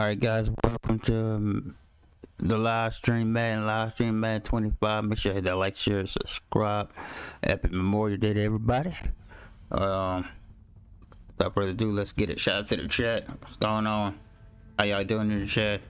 Alright guys, welcome to the live stream Madden 25. Make sure you hit that like, share, subscribe. Happy Memorial Day to everybody. Without further ado, let's get it. Shout out to the chat. What's going on? How y'all doing in the chat?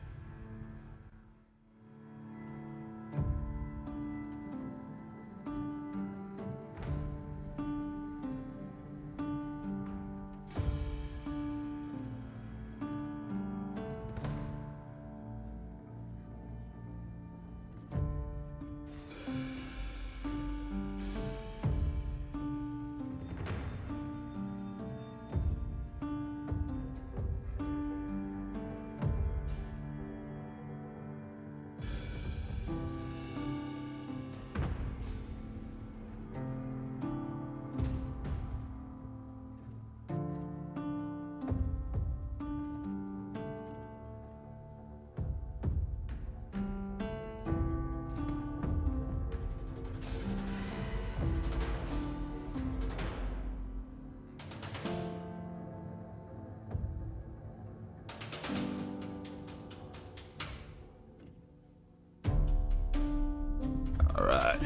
Alright.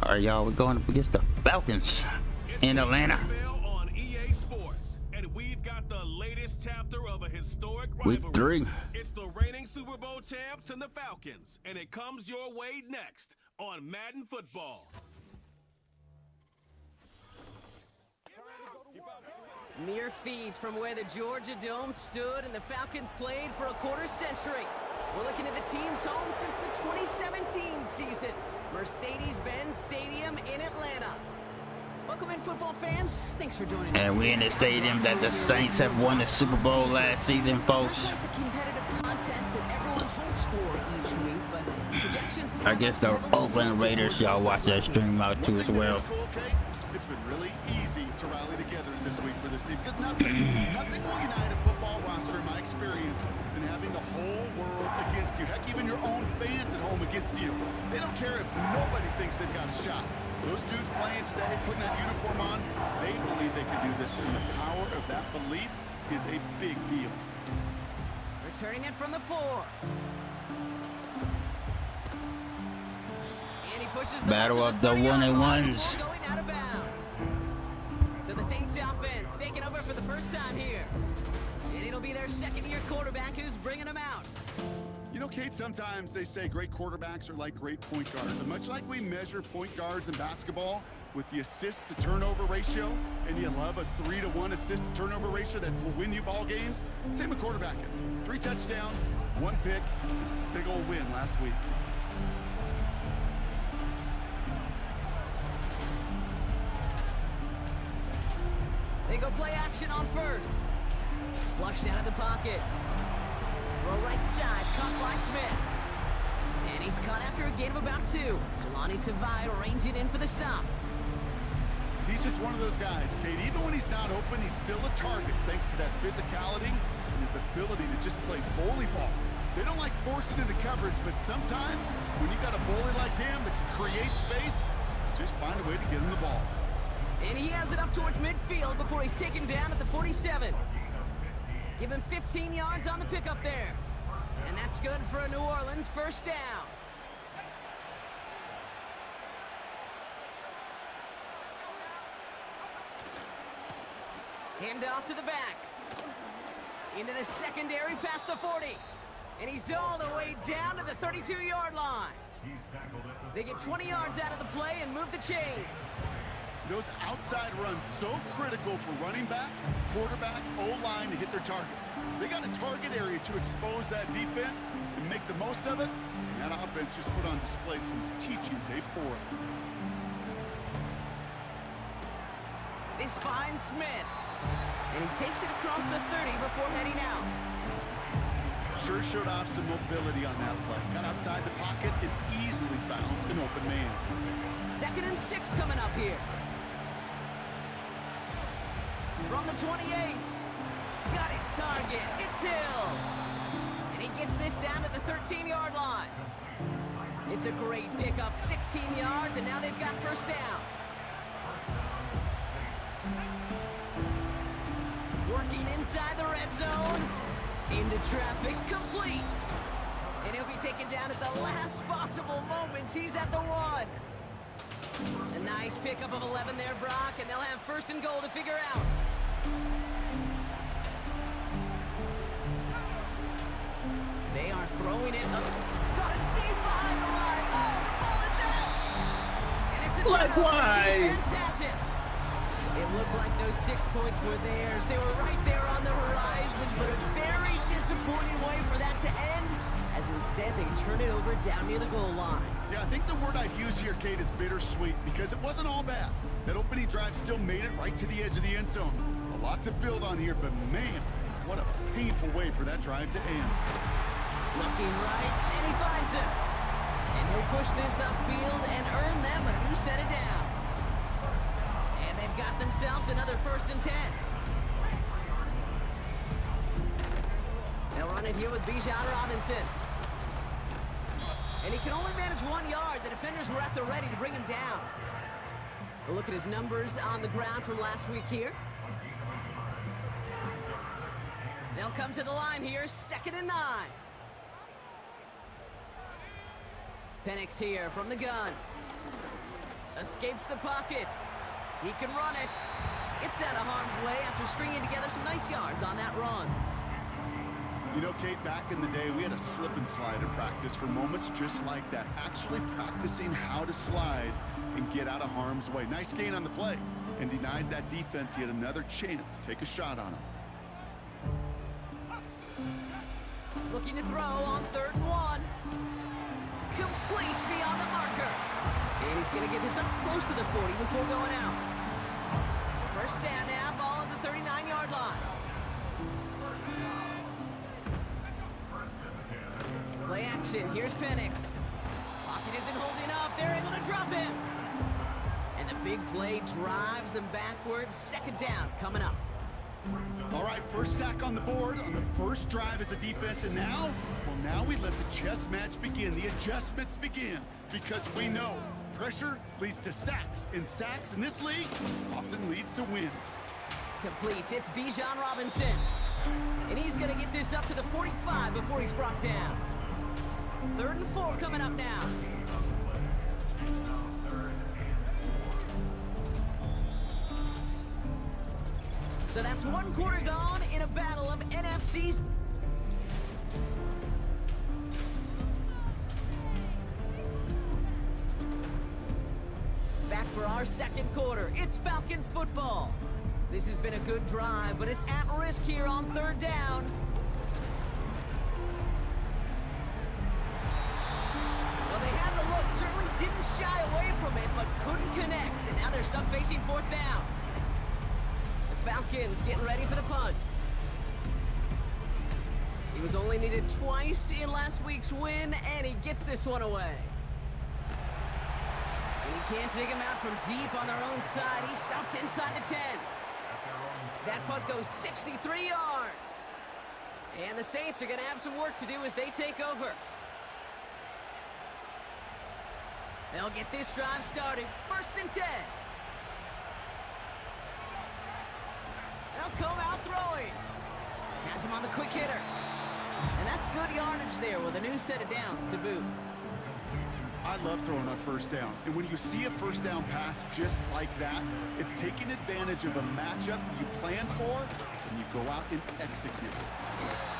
Alright, y'all, we're going up against the Falcons in Atlanta. On EA Sports, and we've got the latest chapter of a historic rivalry. Week 3. It's the reigning Super Bowl champs and the Falcons, and it comes your way next on Madden Football. Mere fees from where the Georgia Dome stood and the Falcons played for a quarter century. We're looking at the team's home since the 2017 season. Mercedes-Benz Stadium in Atlanta. Welcome in, football fans. Thanks for joining us. And we're in the stadium that the Saints have won the Super Bowl last season, folks. It's like the competitive contest that everyone hopes for each week, but projections... I guess the Oakland Raiders, y'all watch that stream out too as well. It's been really easy to rally together this week for this team because nothing will unite a football roster in my experience than having the whole world against you. Heck, even your own fans at home against you. They don't care if nobody thinks they've got a shot. Those dudes playing today, putting that uniform on, they believe they can do this, and the power of that belief is a big deal. Returning it from the 4. And he pushes the Battle of the 1-and-1s. Going out of bounds. So the Saints offense taking over for the first time here. And it'll be their second-year quarterback who's bringing them out. You know, Kate, sometimes they say great quarterbacks are like great point guards. And much like we measure point guards in basketball with the assist-to-turnover ratio, and you love a 3-to-1 assist-to-turnover ratio that will win you ball games, same with quarterbacking. 3 touchdowns, 1 pick, big old win last week. They go play action on first. Flushed out of the pocket. Throw right side, caught by Smith. And he's caught after a gain of about 2. Jelani Tavai ranging in for the stop. He's just one of those guys, Kate. Even when he's not open, he's still a target thanks to that physicality and his ability to just play bully ball. They don't like forcing into coverage, but sometimes when you got a bully like him that can create space, just find a way to get him the ball. And he has it up towards midfield before he's taken down at the 47. Give him 15 yards on the pickup there. And that's good for a New Orleans first down. Hand off to the back. Into the secondary past the 40. And he's all the way down to the 32-yard line. They get 20 yards out of the play and move the chains. Those outside runs so critical for running back, quarterback, O-line to hit their targets. They got a target area to expose that defense and make the most of it. And that offense just put on display some teaching tape for it. This finds Smith. And he takes it across the 30 before heading out. Sure showed off some mobility on that play. Got outside the pocket and easily found an open man. 2nd and 6 coming up here. From the 28. Got his target. It's Hill. And he gets this down to the 13-yard line. It's a great pickup, 16 yards, and now they've got first down. Working inside the red zone. Into traffic, complete. And he'll be taken down at the last possible moment. He's at the 1. A nice pickup of 11 there, Brock, and they'll have 1st and goal to figure out. They are throwing it up. Got it deep behind the line. Oh, the ball is out. And it's a turnover. why? Defense has it. It looked like those 6 points were theirs. They were right there on the horizon, but a very disappointing way for that to end, as instead they turn it over down near the goal line. Yeah, I think the word I'd use here, Kate, is bittersweet, because it wasn't all bad. That opening drive still made it right to the edge of the end zone. A lot to build on here, but man, what a painful way for that drive to end. Looking right, and he finds him. And he'll push this upfield and earn them a new set of downs. And they've got themselves another 1st and 10. They'll run it here with Bijan Robinson. And he can only manage 1 yard. The defenders were at the ready to bring him down. A look at his numbers on the ground from last week here. They'll come to the line here, 2nd and 9. Penix here from the gun. Escapes the pocket. He can run it. It's out of harm's way after stringing together some nice yards on that run. You know, Kate, back in the day, we had a slip and slide in practice for moments just like that. Actually practicing how to slide and get out of harm's way. Nice gain on the play, and denied that defense yet another chance to take a shot on him. Looking to throw on 3rd and 1. Complete beyond the marker. And he's going to get this up close to the 40 before going out. First down now, ball at the 39-yard line. Play action, here's Penix. Pocket isn't holding up, they're able to drop him. And the big play drives them backwards. 2nd down coming up. All right, first sack on the board on the first drive as a defense, and now, well, now we let the chess match begin, the adjustments begin, because we know pressure leads to sacks, and sacks in this league often leads to wins. Completes, it's Bijan Robinson. And he's gonna get this up to the 45 before he's brought down. 3rd and 4 coming up now. So that's 1 quarter gone in a battle of NFC's. Back for our 2nd quarter. It's Falcons football. This has been a good drive, but it's at risk here on 3rd down. Well, they had the look, certainly didn't shy away from it, but couldn't connect. And now they're stuck facing 4th down. Falcons getting ready for the punt. He was only needed twice in last week's win, and he gets this one away. And he can't dig him out from deep on their own side. He stopped inside the 10. That punt goes 63 yards. And the Saints are going to have some work to do as they take over. They'll get this drive started. 1st and 10. They'll come out throwing. Has him on the quick hitter. And that's good yardage there with a new set of downs to boot. I love throwing on 1st down. And when you see a 1st down pass just like that, it's taking advantage of a matchup you planned for, and you go out and execute.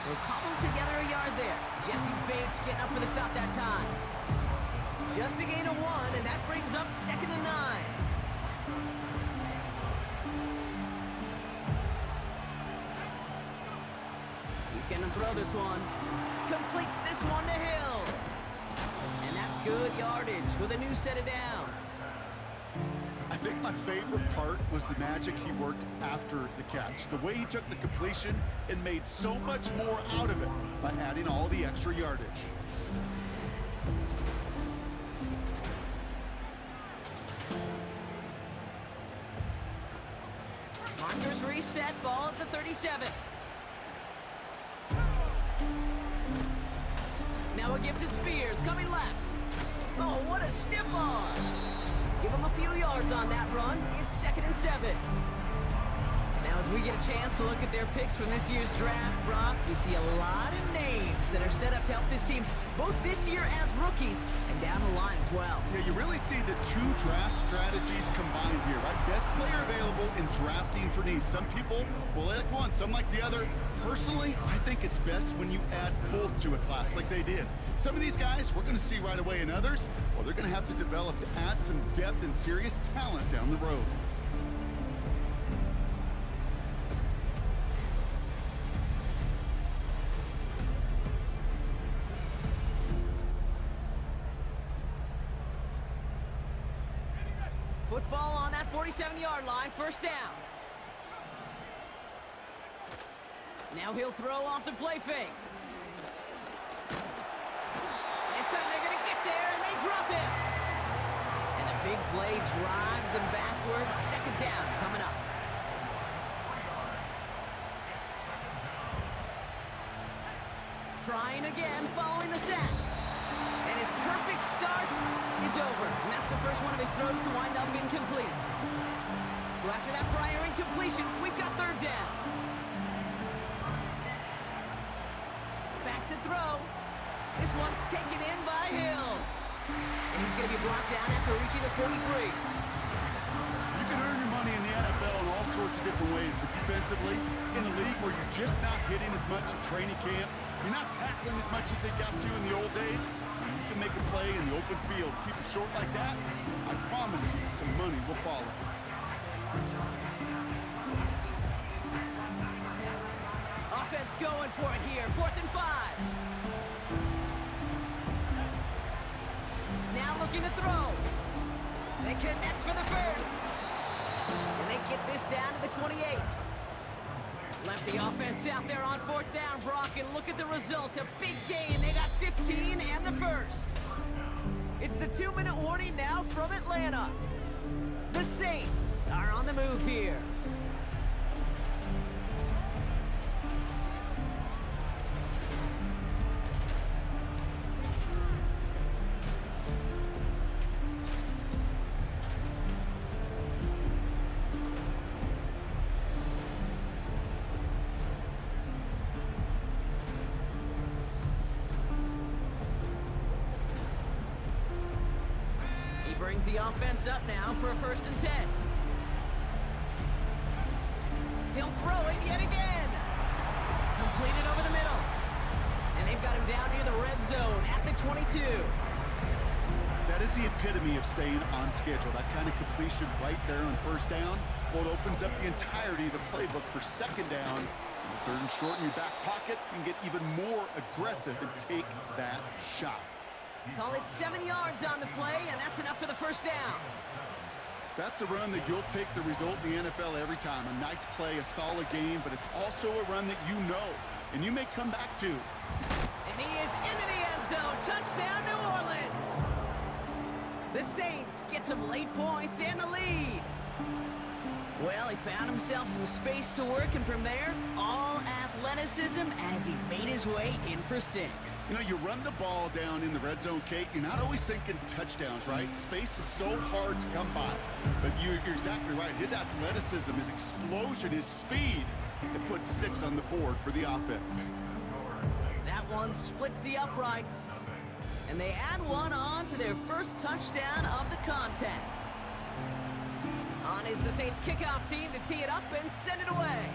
They'll cobble together a yard there. Jesse Bates getting up for the stop that time. Just a gain of 1, and that brings up 2nd and 9. Gonna throw this one. Completes this one to Hill. And that's good yardage with a new set of downs. I think my favorite part was the magic he worked after the catch. The way he took the completion and made so much more out of it by adding all the extra yardage. Markers reset, ball at the 37. Now a give to Spears, coming left. Oh, what a stiff arm. Give him a few yards on that run. It's 2nd and 7. Now as we get a chance to look at their picks from this year's draft, Brock, we see a lot of names that are set up to help this team, both this year as rookies and down the line as well. Yeah, you really see the two draft strategies combined here, right? Best player available in drafting for needs. Some people will like one, some like the other. Personally, I think it's best when you add both to a class like they did. Some of these guys we're going to see right away, and others, well, they're going to have to develop to add some depth and serious talent down the road. Football on that 47-yard line, first down. Now he'll throw off the play fake. This time they're going to get there, and they drop him. And the big play drives them backwards. 2nd down coming up. Trying again, following the sack. And his perfect start is over. And that's the first one of his throws to wind up incomplete. So after that prior incompletion, we've got 3rd down. Back to throw. This one's taken in by Hill. And he's going to be brought down after reaching the 43. You can earn your money in the NFL in all sorts of different ways, but defensively, in a league where you're just not hitting as much at training camp, you're not tackling as much as they got to in the old days, and you can make a play in the open field. Keep it short like that, I promise you some money will follow. Offense going for it here. 4th and 5. Now looking to throw. They connect for the first. And they get this down to the 28. Left the offense out there on 4th down, Brock, and look at the result. A big gain. They got 15 and the first. It's the 2-minute warning now from Atlanta. The Saints are on the move here. Brings the offense up now for a 1st and 10. He'll throw it yet again. Completed over the middle. And they've got him down near the red zone at the 22. That is the epitome of staying on schedule. That kind of completion right there on 1st down. Well, it opens up the entirety of the playbook for 2nd down. And 3rd and short in your back pocket, you can get even more aggressive and take that shot. Call it 7 yards on the play, and that's enough for the 1st down. That's a run that you'll take the result in the NFL every time. A nice play, a solid game, but it's also a run that you know, and you may come back to. And he is into the end zone. Touchdown, New Orleans. The Saints get some late points and the lead. Well, he found himself some space to work, and from there, all athleticism as he made his way in for 6. You know, you run the ball down in the red zone, Kate, you're not always thinking touchdowns, right? Space is so hard to come by. But you're exactly right. His athleticism, his explosion, his speed, it puts 6 on the board for the offense. That one splits the uprights. And they add one on to their first touchdown of the contest. On is the Saints kickoff team to tee it up and send it away.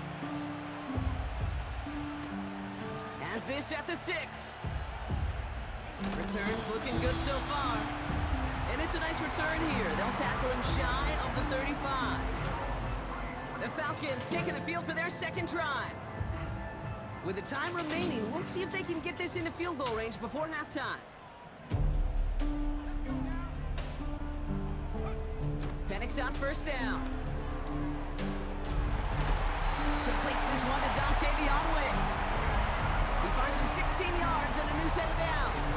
Has this at the 6. Returns looking good so far. And it's a nice return here. They'll tackle him shy of the 35. The Falcons taking the field for their 2nd drive. With the time remaining, we'll see if they can get this into field goal range before halftime. Penix on first down. Completes this one to Dontavion Wicks. He finds him 16 yards and a new set of downs.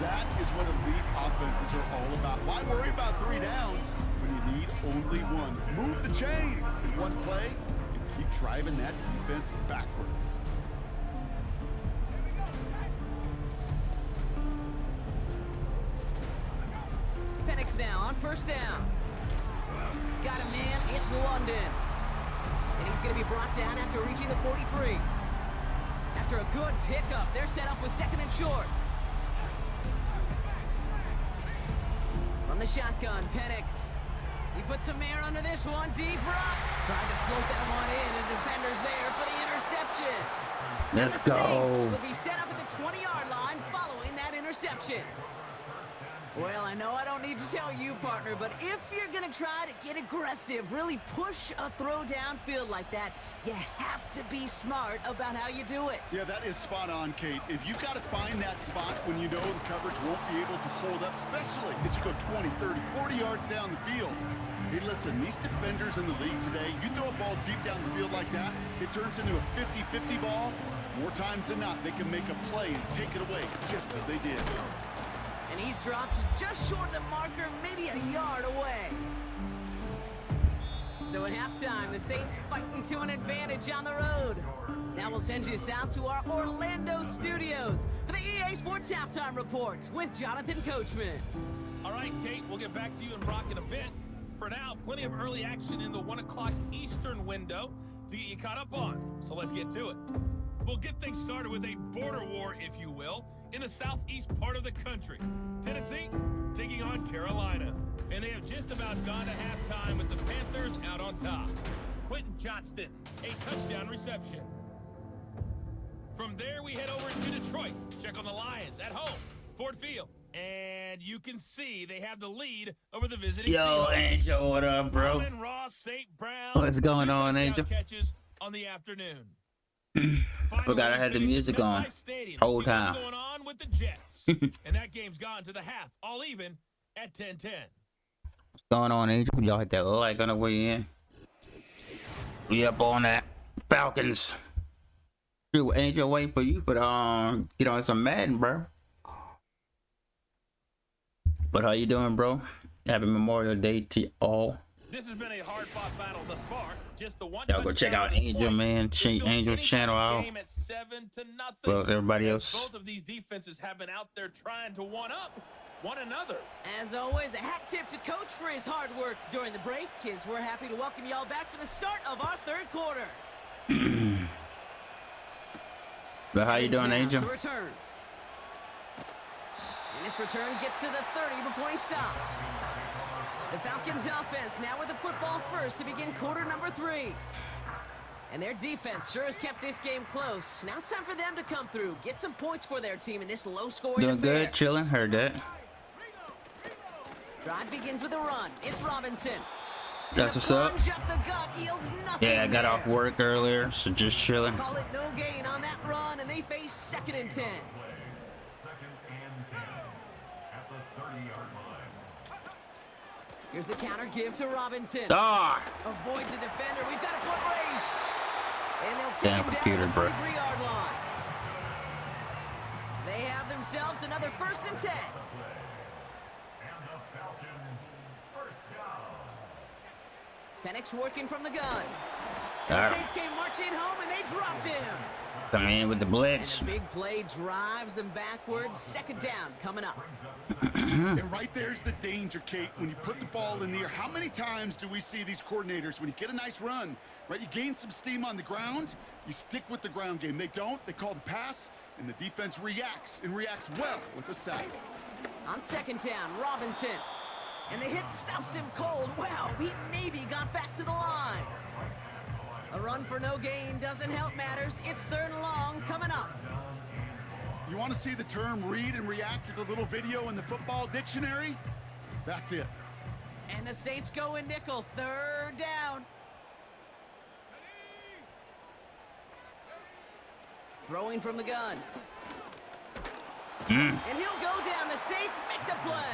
That is what elite offenses are all about. Why worry about 3 downs when you need only one? Move the chains in one play and keep driving that defense backwards. Penix now on first down. Got a man, it's London. And he's going to be brought down after reaching the 43. After a good pickup, they're set up with 2nd and short. From the shotgun, Penix. He puts some air under this one, deep rock. Trying to float that one in, and defender's there for the interception. Let's the Saints go. will be set up at the 20-yard line following that interception. Well, I know I don't need to tell you, partner, but if you're going to try to get aggressive, really push a throw downfield like that, you have to be smart about how you do it. Yeah, that is spot on, Kate. If you got to find that spot when you know the coverage won't be able to hold up, especially as you go 20, 30, 40 yards down the field. Hey, listen, these defenders in the league today, you throw a ball deep down the field like that, it turns into a 50-50 ball. More times than not, they can make a play and take it away, just as they did. And he's dropped just short of the marker, maybe a yard away. So at halftime, the Saints fighting to an advantage on the road. Now we'll send you south to our Orlando studios for the EA Sports Halftime Report with Jonathan Coachman. All right, Kate, we'll get back to you in Brock in a bit. For now, plenty of early action in the 1 o'clock Eastern window to get you caught up on. So let's get to it. We'll get things started with a border war, if you will, in the southeast part of the country. Tennessee taking on Carolina. And they have just about gone to halftime with the Panthers out on top. Quentin Johnston, a touchdown reception. From there, we head over to Detroit. Check on the Lions at home, Ford Field. And you can see they have the lead over the visiting Yo, Seahawks. Angel, what up, bro? Roman Ross, St. Brown, What's going 2 on, touchdown Angel? catches on the afternoon. I forgot I had the music on whole See time. what's going on with the Jets. And that game's gone to the half, all even at 10-10. What's going on, Angel? Y'all hit that like on the way in. We up on that Falcons. Dude, Angel, waiting for you, but get on some Madden, bro. But how you doing, bro? Happy Memorial Day to all. This has been a hard-fought battle thus far. Just the one Y'all go check out Angel, man. Check Angel's channel out. Game at 7-0. Well, as everybody As else. both of these defenses have been out there trying to one-up one another. As always, a hat tip to Coach for his hard work during the break, as we're happy to welcome y'all back for the start of our 3rd quarter. But how you doing, Now Angel? to return. And this return gets to the 30 before he stopped. The Falcons offense now with the football first to begin quarter number 3. And their defense sure has kept this game close. Now it's time for them to come through, get some points for their team in this low-scoring Doing affair. good, chilling. Heard that. Drive begins with a run. It's Robinson. That's And what's the up. plunge up the gut yields nothing Yeah, I got there. off work earlier, so just chilling. Call it no gain on that run, and they face 2nd and 10. Here's a counter give to Robinson. Ah! Avoids a defender. We've got a foot race. And they'll take Damn him computer, down to bro. the 43-yard line. They have themselves another 1st and 10. Penix working from the gun. And the Saints came marching home, and they dropped him. Come in with the blitz. And the big play drives them backwards. 2nd down coming up. And right there's the danger, Kate, when you put the ball in the air. How many times do we see these coordinators, when you get a nice run, right, you gain some steam on the ground, you stick with the ground game. They don't. They call the pass, and the defense reacts, and reacts well with a sack. On 2nd down, Robinson. And the hit stuffs him cold. Wow, he maybe got back to the line. A run for no gain doesn't help matters. It's 3rd and long coming up. You want to see the term read and react with a little video in the football dictionary? That's it. And the Saints go in nickel. 3rd down. Throwing from the gun. And he'll go down. The Saints make the play.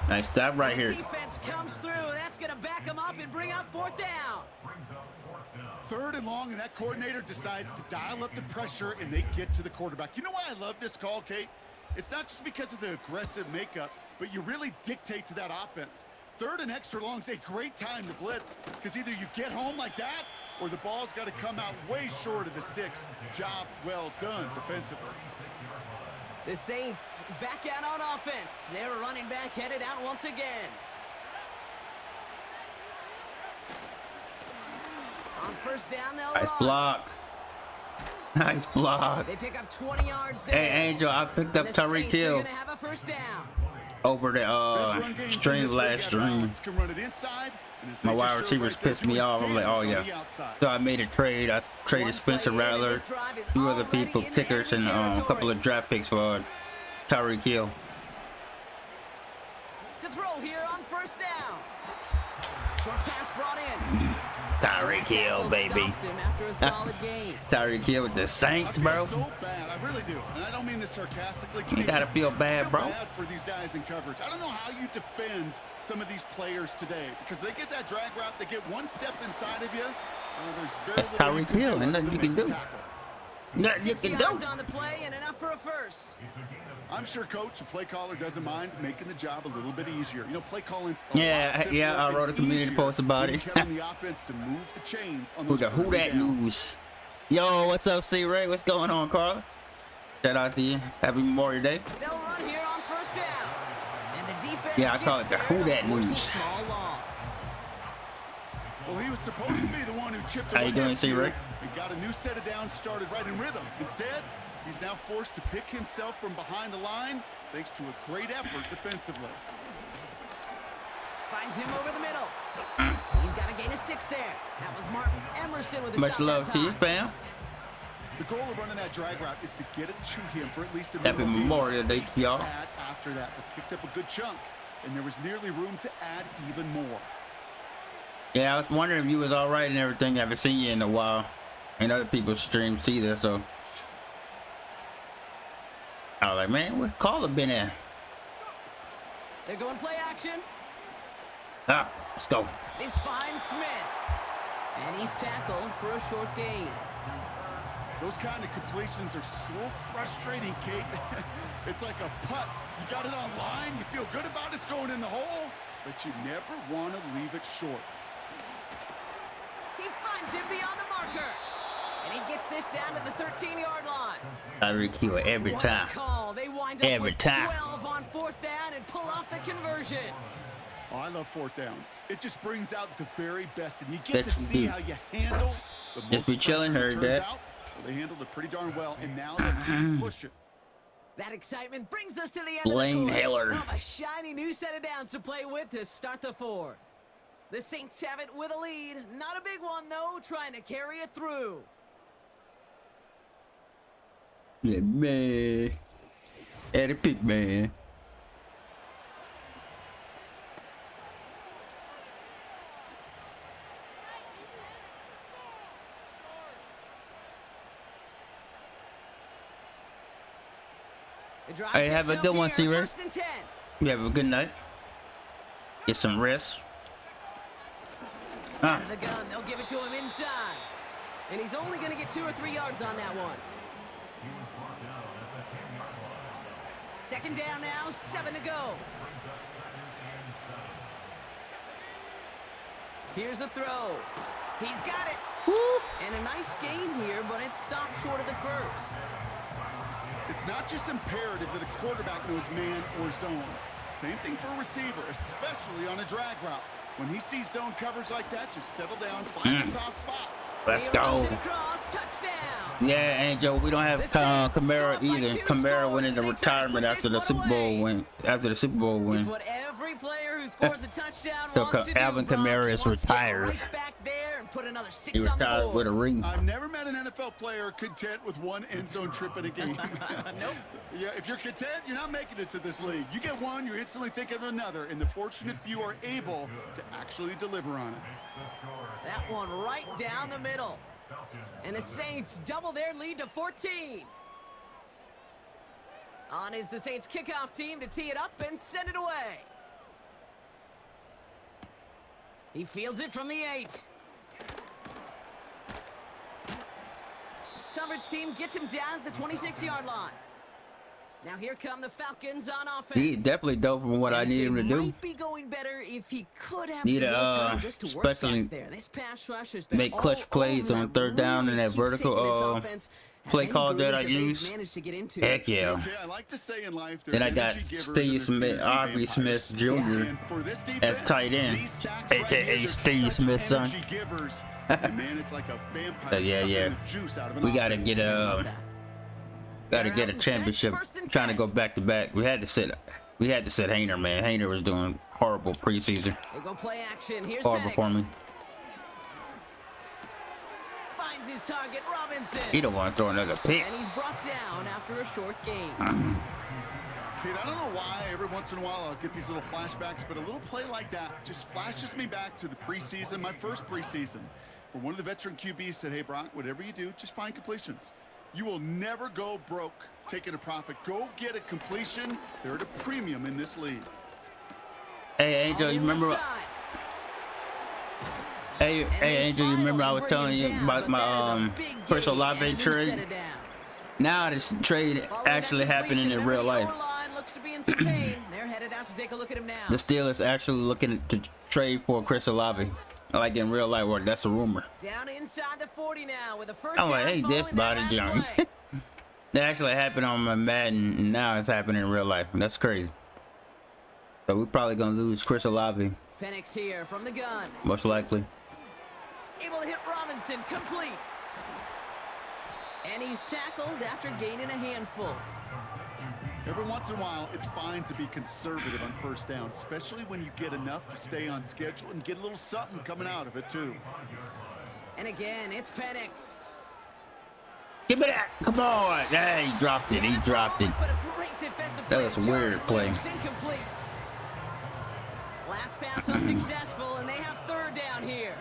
Nice stop right The here. defense comes through. That's going to back him up and bring up 4th down. 3rd and long, and that coordinator decides to dial up the pressure, and they get to the quarterback. You know why I love this call, Kate? It's not just because of the aggressive makeup, but you really dictate to that offense. 3rd and extra long is a great time to blitz, because either you get home like that, or the ball's got to come out way short of the sticks. Job well done defensively. The Saints back out on offense. They're running back headed out once again. On 1st down, they'll Nice run. block. Nice block. They pick up 20 yards there. Hey, Angel, I picked up And the Tyreek Saints are Hill gonna have a 1st down. over the Best run games in stream this last league, stream. Allen can run it inside, and as My they wide just showed receivers right there, pissed me doing off. I'm like, oh damage yeah. on the outside. So I made a trade. I traded One Spencer play in, and Rattler, this drive is 2 other already people, into kickers, and enemy a couple of territory. draft picks for Tyreek Hill. To throw here on 1st down. Short pass brought in. Tyreek Hill, baby. Stops him after a solid gain. Tyreek Hill with the I Saints, feel bro. so bad. I really do. And I don't mean this sarcastically. You gotta feel I bad, feel bro. bad for these guys in coverage. I don't know how you defend some of these players today because they get that drag route, they get one step inside of you. There's very That's little you Tyreek can Hill, do and other nothing you than can make do. the tackle. Nothing you 6 can yards do. on the play and enough for a 1st. I'm sure coach and play caller doesn't mind making the job a little bit easier. You know, play calling's a Yeah, lot simpler yeah, I and wrote a community easier post about when it. you're counting the offense to move the chains on Who those the Who early That downs. News? Yo, what's up, C Ray? What's going on, Carla? Shout out to you. Happy Memorial Day. They'll run here on 1st down. And the defense Yeah, I call gets it the there Who to Dat force a News. small loss. Well, he was supposed to be the one who chipped How you away doing, that C. feud Ray? and got a new set of downs started right in rhythm. Instead, he's now forced to pick himself from behind the line thanks to a great effort defensively. Finds him over the middle. He's got to gain a 6 there. That was Martin Emerson with a Much stop love that to you, time. fam. The goal of running that drag route is to get it to him for at least a Happy minimum Memorial Day space to y'all. add after that, but picked up a good chunk, and there was nearly room to add even more. Yeah, I was wondering if you was all right and everything. I haven't seen you in a while, and other people's streams either. So I was like, man, where Carla been at? They're going play action. Ah, let's go. This finds Smith. And he's tackled for a short gain. Those kind of completions are so frustrating, Kate. It's like a putt. You got it on line, you feel good about it's going in the hole, but you never want to leave it short. He finds him beyond the marker. And he gets this down to the 13-yard line. Tyreek Hill every What time. a call. They wind up Every with time. 12 on 4th down and pull off the conversion. Oh, I love 4th downs. It just brings out the very best, and you get That's to see good. how you handle the Just be chilling, pressure. heard Turns that. out, well, they handled it pretty darn well, and now they're going to push it. That excitement brings us to the end Blaine of the quarter. Haller. A shiny new set of downs to play with to start the 4th. The Saints have it with a lead. Not a big one, though, trying to carry it through. Yeah, man. Eddie Pick, man. The drive Hey, have picks a up good one, here, C-Ray. 1st and 10. You have a good night. Get some rest. Out of the gun, they'll give it to him inside. And he's only going to get 2 or 3 yards on that one. 2nd down now, 7 to go. Here's a throw. He's got it. And a nice gain here, but it stopped short of the 1st. It's not just imperative that a quarterback knows man or zone. Same thing for a receiver, especially on a drag route. When he sees zone coverage like that, just settle down, find a soft spot. Let's He runs go. it across, touchdown. Yeah, Angel, we don't have Kamara either. Kamara went into retirement after the Super Bowl win. After the Super Bowl It's win. what every player who scores a touchdown So wants to do, Alvin Bronx. Kamara He is wants to get retired. right back there and put another He 6 on the retired board. with a ring. I've never met an NFL player content with one end zone trip in a game. Nope. Yeah, if you're content, you're not making it to this league. You get one, you're instantly thinking of another, and the fortunate few are able to actually deliver on it. That one right down the middle. And the Saints double their lead to 14. On is the Saints kickoff team to tee it up and send it away. He fields it from the 8. Coverage team gets him down at the 26-yard line. Now here come the Falcons on offense. He definitely dope from what I need him to do. Might be going better if he could have Need some to, more time just to work especially back there. This pass rush has been make clutch all plays over on him. third down and that Keeps vertical taking this offense and play any call that grooves I they've use. managed to get into. Heck yeah. Okay, I like to say in life, Then I there's got energy givers and Steve there's Smith, energy Aubrey vampires. Smith Jr. And for this as defense, tight end, these sacks right aka here, they're Steve such Smith's son. energy givers. And man, it's like a vampire Yeah, sucking yeah. the juice out of an We gotta offense. get a championship. Trying to go back to back. We had to sit Hayner, man. Hayner was doing horrible preseason. They go play action. Here's Horrible Penix. for me. Finds his target, Robinson. He don't want to throw another pick. And he's brought down after a short gain. Kid, I don't know why every once in a while I'll get these little flashbacks, but a little play like that just flashes me back to the preseason, my first preseason, where one of the veteran QBs said, hey, Brock, whatever you do, just find completions. You will never go broke taking a profit. Go get a completion. They're at a premium in this league. Hey, Angel, you remember? Hey, Angel, you remember I was telling you about my Chris Olave trade? Now this trade actually happening in real life. Looks to be in some pain. They're headed out to take a look at him now. The Steelers actually looking to trade for Chris Olave, like in real life. Or that's a rumor. Down inside the 40 now with a first I'm like, down hey, this following that body last junk. play. That actually happened on my Madden, and now it's happening in real life. That's crazy. So we're probably gonna lose Chris Olave, Penix here from the gun. most likely. Able to hit Robinson, complete. And he's tackled after gaining a handful. Every once in a while, it's fine to be conservative on first down, especially when you get enough to stay on schedule and get a little something coming out of it, too. And again, it's Penix. Give me that! Come on! Yeah, he dropped it. He dropped it. But a great defensive That play. was a weird play. Incomplete. Last pass unsuccessful, and they have third down here.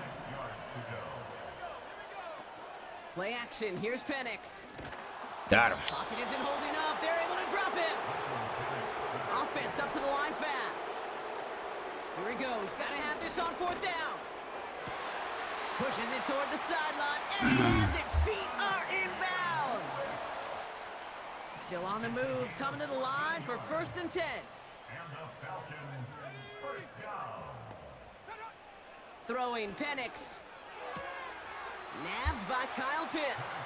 Play action. Here's Penix. Got him. Pocket isn't holding up. They're able to drop him. Offense up to the line fast. Here he goes. Got to have this on fourth down. Pushes it toward the sideline, and he has it. Feet are inbounds. Still on the move, coming to the line for 1st and 10. Throwing Penix. Nabbed by Kyle Pitts.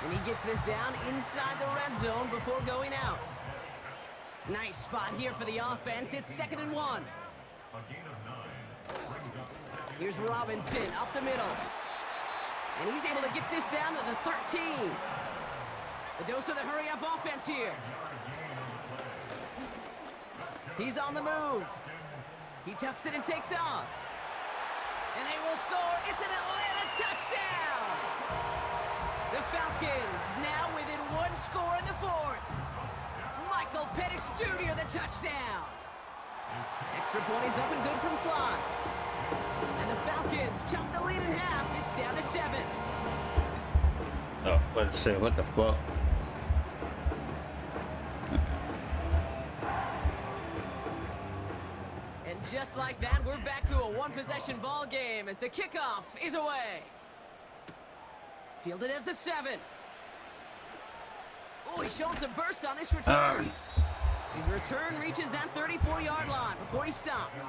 And he gets this down inside the red zone before going out. Nice spot here for the offense. It's 2nd and 1. Here's Robinson up the middle. And he's able to get this down to the 13. A dose of the hurry-up offense here. He's on the move. He tucks it and takes off. And they will score. It's an Atlanta touchdown. The Falcons now within 1 score in the 4th. Michael Penix Jr. the touchdown. Extra point is up and good from slot. And the Falcons chop the lead in half. It's down to 7. Oh, let's see. What the fuck? And just like that, we're back to a one-possession ball game as the kickoff is away. Fielded at the 7. Oh, he's showing some burst on this return. His return reaches that 34-yard line before he stopped.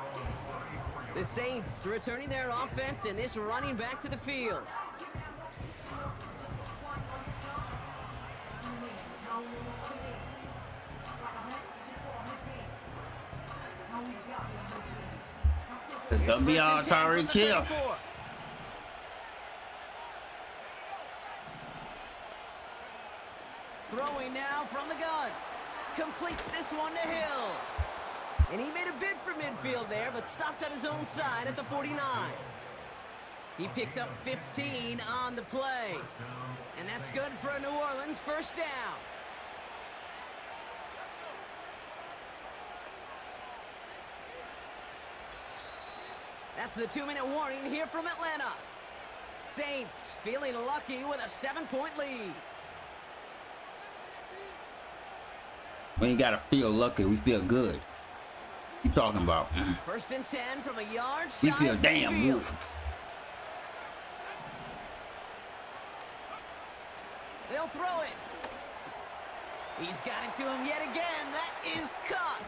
The Saints returning their offense and this running back to the field. It's gonna be all Tyreek Hill. Throwing now from the gun. Completes this one to Hill. And he made a bid for midfield there, but stopped on his own side at the 49. He picks up 15 on the play. And that's good for a New Orleans first down. That's the 2-minute warning here from Atlanta. Saints feeling lucky with a 7-point lead. We ain't gotta feel lucky. We feel good. What you talking about? 1st and 10 from a yard We shy feel of damn midfield. good. They'll throw it. He's got it to him yet again. That is caught.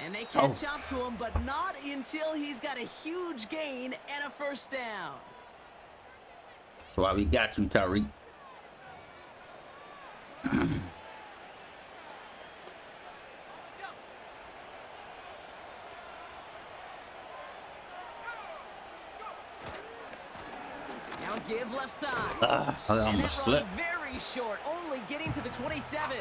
And they catch up to him, but not until he's got a huge gain and a 1st down. That's why we got you, Tyreek. Now a give left side. I And almost that slipped. run very short, only getting to the 27.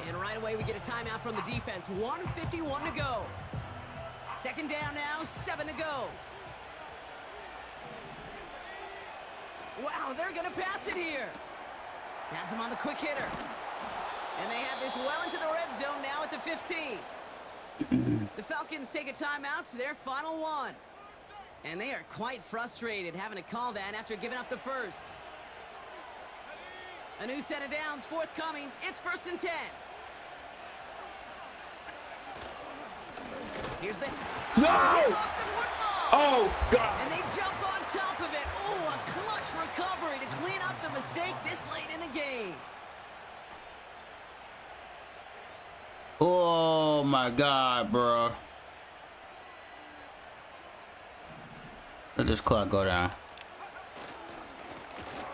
And right away we get a timeout from the defense. 1:51 to go. 2nd down now, 7 to go. Wow, they're gonna pass it here. Has him on the quick hitter. And they have this well into the red zone now at the 15. The Falcons take a timeout to their final one. And they are quite frustrated having to call that after giving up the 1st. A new set of downs forthcoming. It's 1st and 10. Here's the... No! They lost the football! Oh, God. And they jump on top of it. Oh, a clutch recovery to clean up the mistake this late in the game. Oh, my God, bro. Let this clock go down.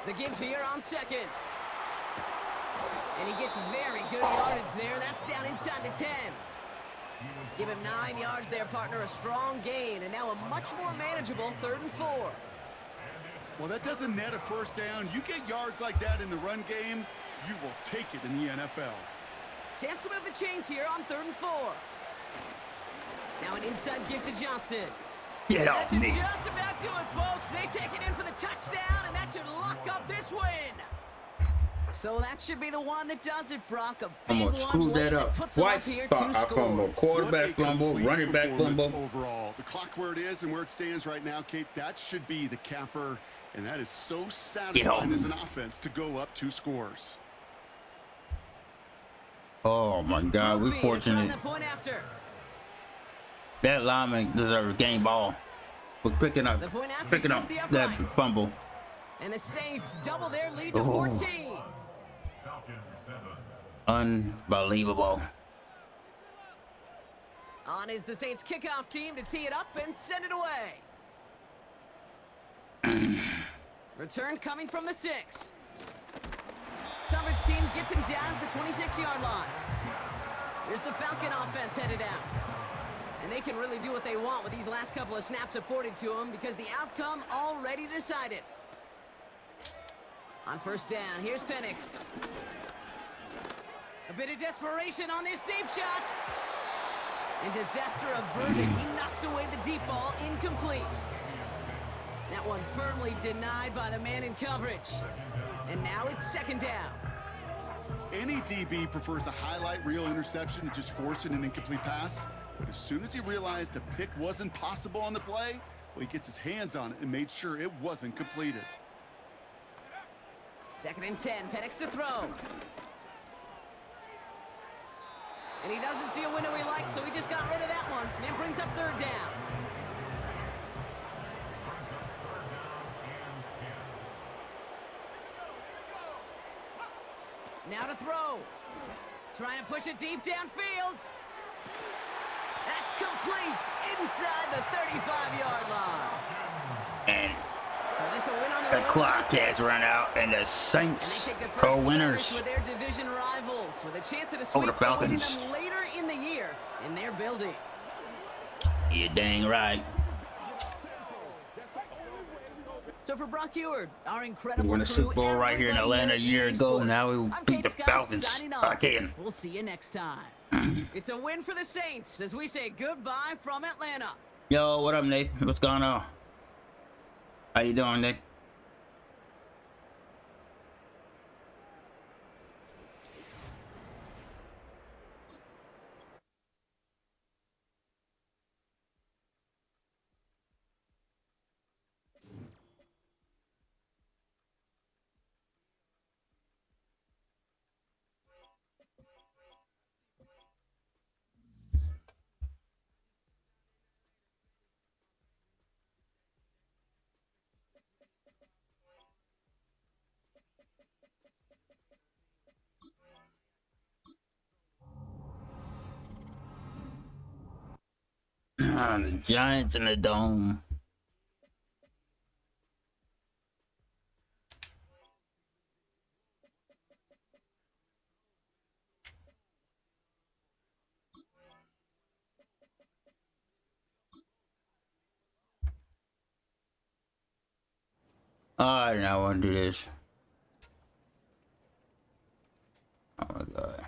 The give here on 2nd. And he gets very good yardage there. That's down inside the 10. Give him 9 yards there, partner. A strong gain. And now a much more manageable 3rd and 4. Well, that doesn't net a 1st down. You get yards like that in the run game, you will take it in the NFL. Chance to move the chains here on 3rd and 4. Now an inside give to Johnson. Get off That should me. just about do it, folks. They take it in for the touchdown, and that should lock up this win. So that should be the one that does it, Brock. A I'm big gonna one, screw one that up puts them up twice. here I 2 fumble, scores. quarterback What a fumble, complete running back performance fumble. overall. The clock where it is and where it stands right now, Kate, that should be the capper, and that is so satisfying as an offense to go up 2 scores. Oh my God, we Ruby, fortunate. it's on the point after. That lineman deserves a game ball for picking up The point after that splits the uprights. fumble. And the Saints double their lead to Oh. 14. Unbelievable. On is the Saints kickoff team to tee it up and send it away. Return coming from the 6. Coverage team gets him down at the 26-yard line. Here's the Falcon offense headed out. And they can really do what they want with these last couple of snaps afforded to them because the outcome already decided. On 1st down, here's Penix. A bit of desperation on this deep shot. And disaster averted. He knocks away the deep ball, incomplete. That one firmly denied by the man in coverage. And now it's 2nd down. Any DB prefers a highlight reel interception to just forcing an incomplete pass. But as soon as he realized a pick wasn't possible on the play, well, he gets his hands on it and made sure it wasn't completed. 2nd and 10, Penix to throw. And he doesn't see a window he likes, so he just got rid of that one. And it brings up 3rd down. Now to throw. Trying to push it deep downfield. That's complete inside the 35-yard line. And So this will win on the the road for clock the has Saints. run out, and the And Saints they take the are first skirmish winners. with their division rivals, with a chance at a Over sweep the awaiting Falcons. them later in the year in their building. You're dang right. So for Brock Eward, our We incredible won a crew, Super Bowl right here in everybody Atlanta a at year EA ago. Sports, Now we I'm beat Kate the Scott Falcons signing off. again. We'll see you next time. It's a win for the Saints as we say goodbye from Atlanta. Yo, what up, Nathan? What's going on? How you doing, Nick? The Giants in the dome. Oh, I do not want to do this. Oh my god.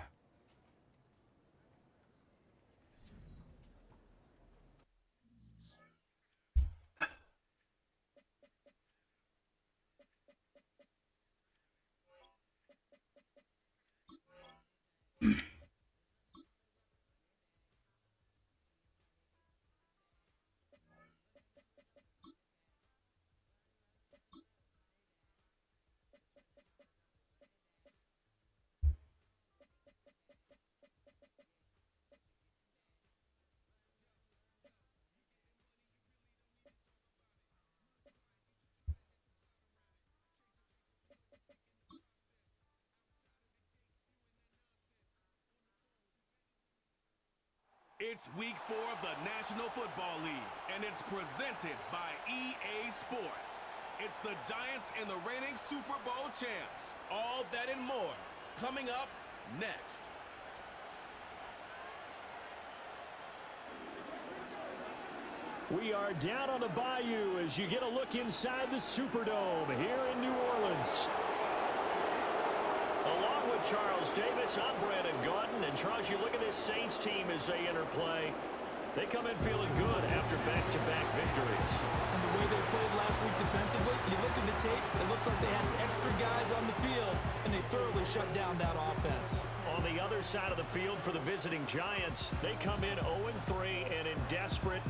It's week 4 of the National Football League, and it's presented by EA Sports. It's the Giants and the reigning Super Bowl champs. All that and more coming up next. We are down on the bayou as you get a look inside the Superdome here in New Orleans. Along with Charles Davis, I'm Brandon Gaudin. And Charles, you look at this Saints team as they enter play. They come in feeling good after back-to-back victories. And the way they played last week defensively, you look at the tape, it looks like they had extra guys on the field, and they thoroughly shut down that offense. On the other side of the field for the visiting Giants, they come in 0-3 and in desperate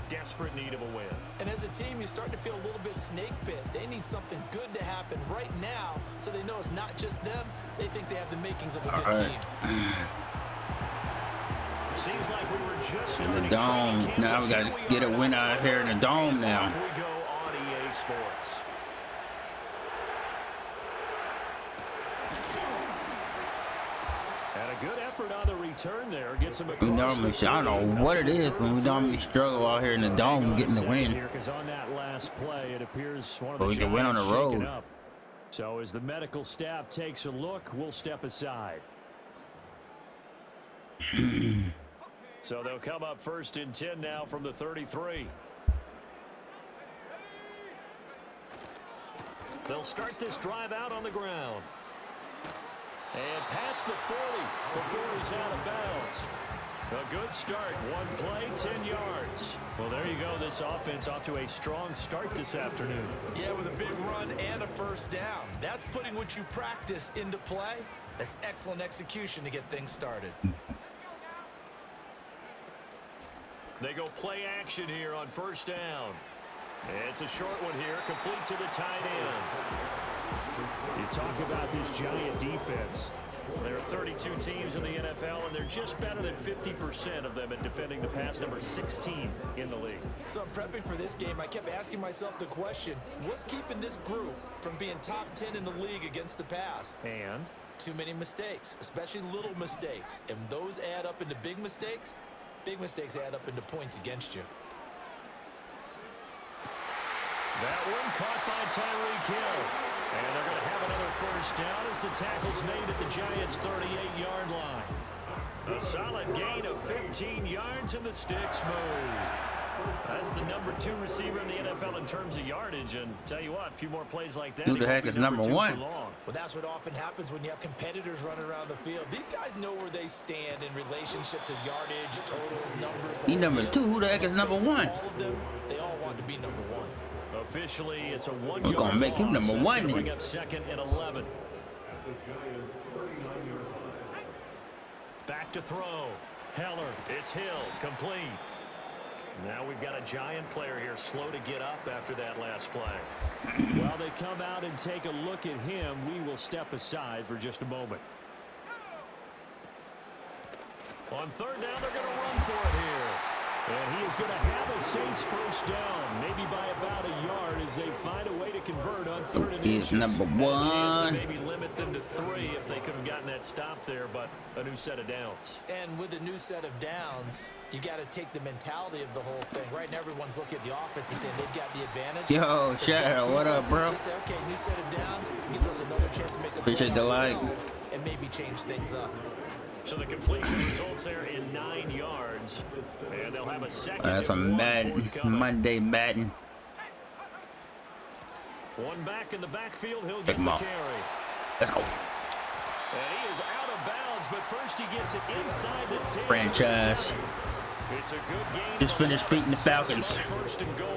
need of a win. And as a team, you start to feel a little bit snake bit. They need something good to happen right now so they know it's not just them. They think they have the makings of a good team. Seems like we were just In the dome. Now we got to get a win out here in the dome now. We go on EA Sports. And a good effort on the return there. Gets him across. We normally, I don't know what it is when we normally struggle out here in the dome getting the win. Because on that last play, it appears one of But the we can win on the Giants shaken road. up. So as the medical staff takes a look, we'll step aside. So they'll come up 1st and 10 now from the 33. They'll start this drive out on the ground. And past the 40 before he's out of bounds. A good start. One play, 10 yards. Well, there you go. This offense off to a strong start this afternoon. Yeah, with a big run and a first down. That's putting what you practice into play. That's excellent execution to get things started. They go play action here on 1st down. It's a short one here, complete to the tight end. You talk about this Giant defense. There are 32 teams in the NFL, and they're just better than 50% of them in defending the pass, number 16 in the league. So I'm prepping for this game. I kept asking myself the question, what's keeping this group from being top 10 in the league against the pass? And? Too many mistakes, especially little mistakes. And those add up into big mistakes. Big mistakes add up into points against you. That one caught by Tyreek Hill. And they're going to have another first down as the tackle's made at the Giants' 38-yard line. A solid gain of 15 yards and the sticks move. That's the number 2 receiver in the NFL in terms of yardage. And tell you what, a few more plays like that. Who the heck is number 1? Well, that's what often happens when you have competitors running around the field. These guys know where they stand in relationship to yardage, totals, numbers. He number 2. Who the heck is number 1? All of them, they all want to be number 1. Officially, it's a 1-yard We're going to make him number 1 then. Bring up 2nd and 11. Back to throw. Heller. It's Hill. Complete. Now we've got a Giant player here slow to get up after that last play. While they come out and take a look at him, we will step aside for just a moment. On 3rd down, they're going to run for it here. And he is going to have a Saints first down, maybe by about a yard as they find a way to convert on 3rd and He's inches. number And a chance to 1. maybe limit them to 3 if they could have gotten that stop there, but a new set of downs. And with a new set of downs, you got to take the mentality of the whole thing. Right now, everyone's looking at the offense and saying they've got the advantage. Yo, The Shadow, best what up, defense bro? is just say, okay, new set of downs gives us another chance to make a Appreciate play the like. ourselves and maybe change things up. So the completion results there in 9 yards, and they'll have a second. That's a and 1 Madden, forthcoming. Monday Madden. One back in the backfield, he'll Pick get him the up. carry. Let's go. And he is out of bounds, but first he gets it inside the 10. Franchise. It's a good game. Just finished beating the Falcons. First and goal.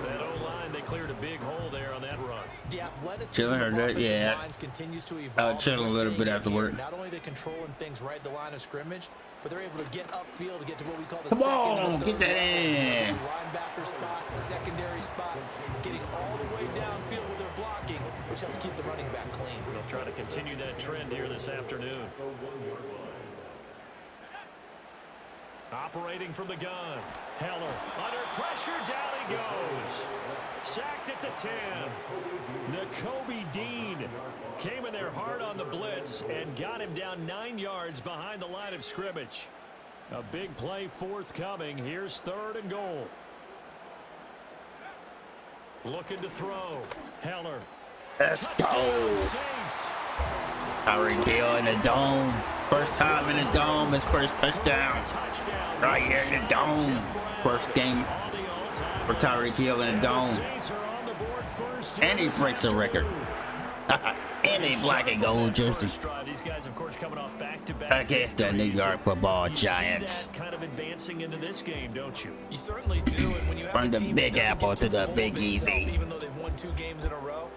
That O-line, they cleared a big hole there on that run. The athleticism Chilling of or that? offensive Yeah. lines continues to evolve. chilling a We're little seeing bit it after here. work. Not only are they controlling things right at the line of scrimmage, but they're able to get upfield to get to what we call the Come second on, and the get third that levels. in. Get to linebacker spot, the secondary spot, getting all the way downfield with their blocking, which helps keep the running back clean. They'll try to continue that trend here this afternoon. Operating from the gun. Heller under pressure, down he goes. Sacked at the 10. Nakobe Dean came in there hard on the blitz and got him down 9 yards behind the line of scrimmage. A big play forthcoming. Here's 3rd and goal. Looking to throw. Heller. Let's Touchdown, go. Saints. Tyreek Hill in the dome. First time in the dome. His first touchdown. Touchdown. Right here in the dome. First game On the all-time for Tyreek Hill in the dome. Saints are on the board first. And he breaks a record. And a black and gold jersey. These guys, of course, coming off back-to-back Against the New York Football You Giants. see that kind of advancing into this game, don't you? You certainly do, and when you have From a the team Big that doesn't Apple get to the full Big of itself, Easy. even though they've won 2 games in a row,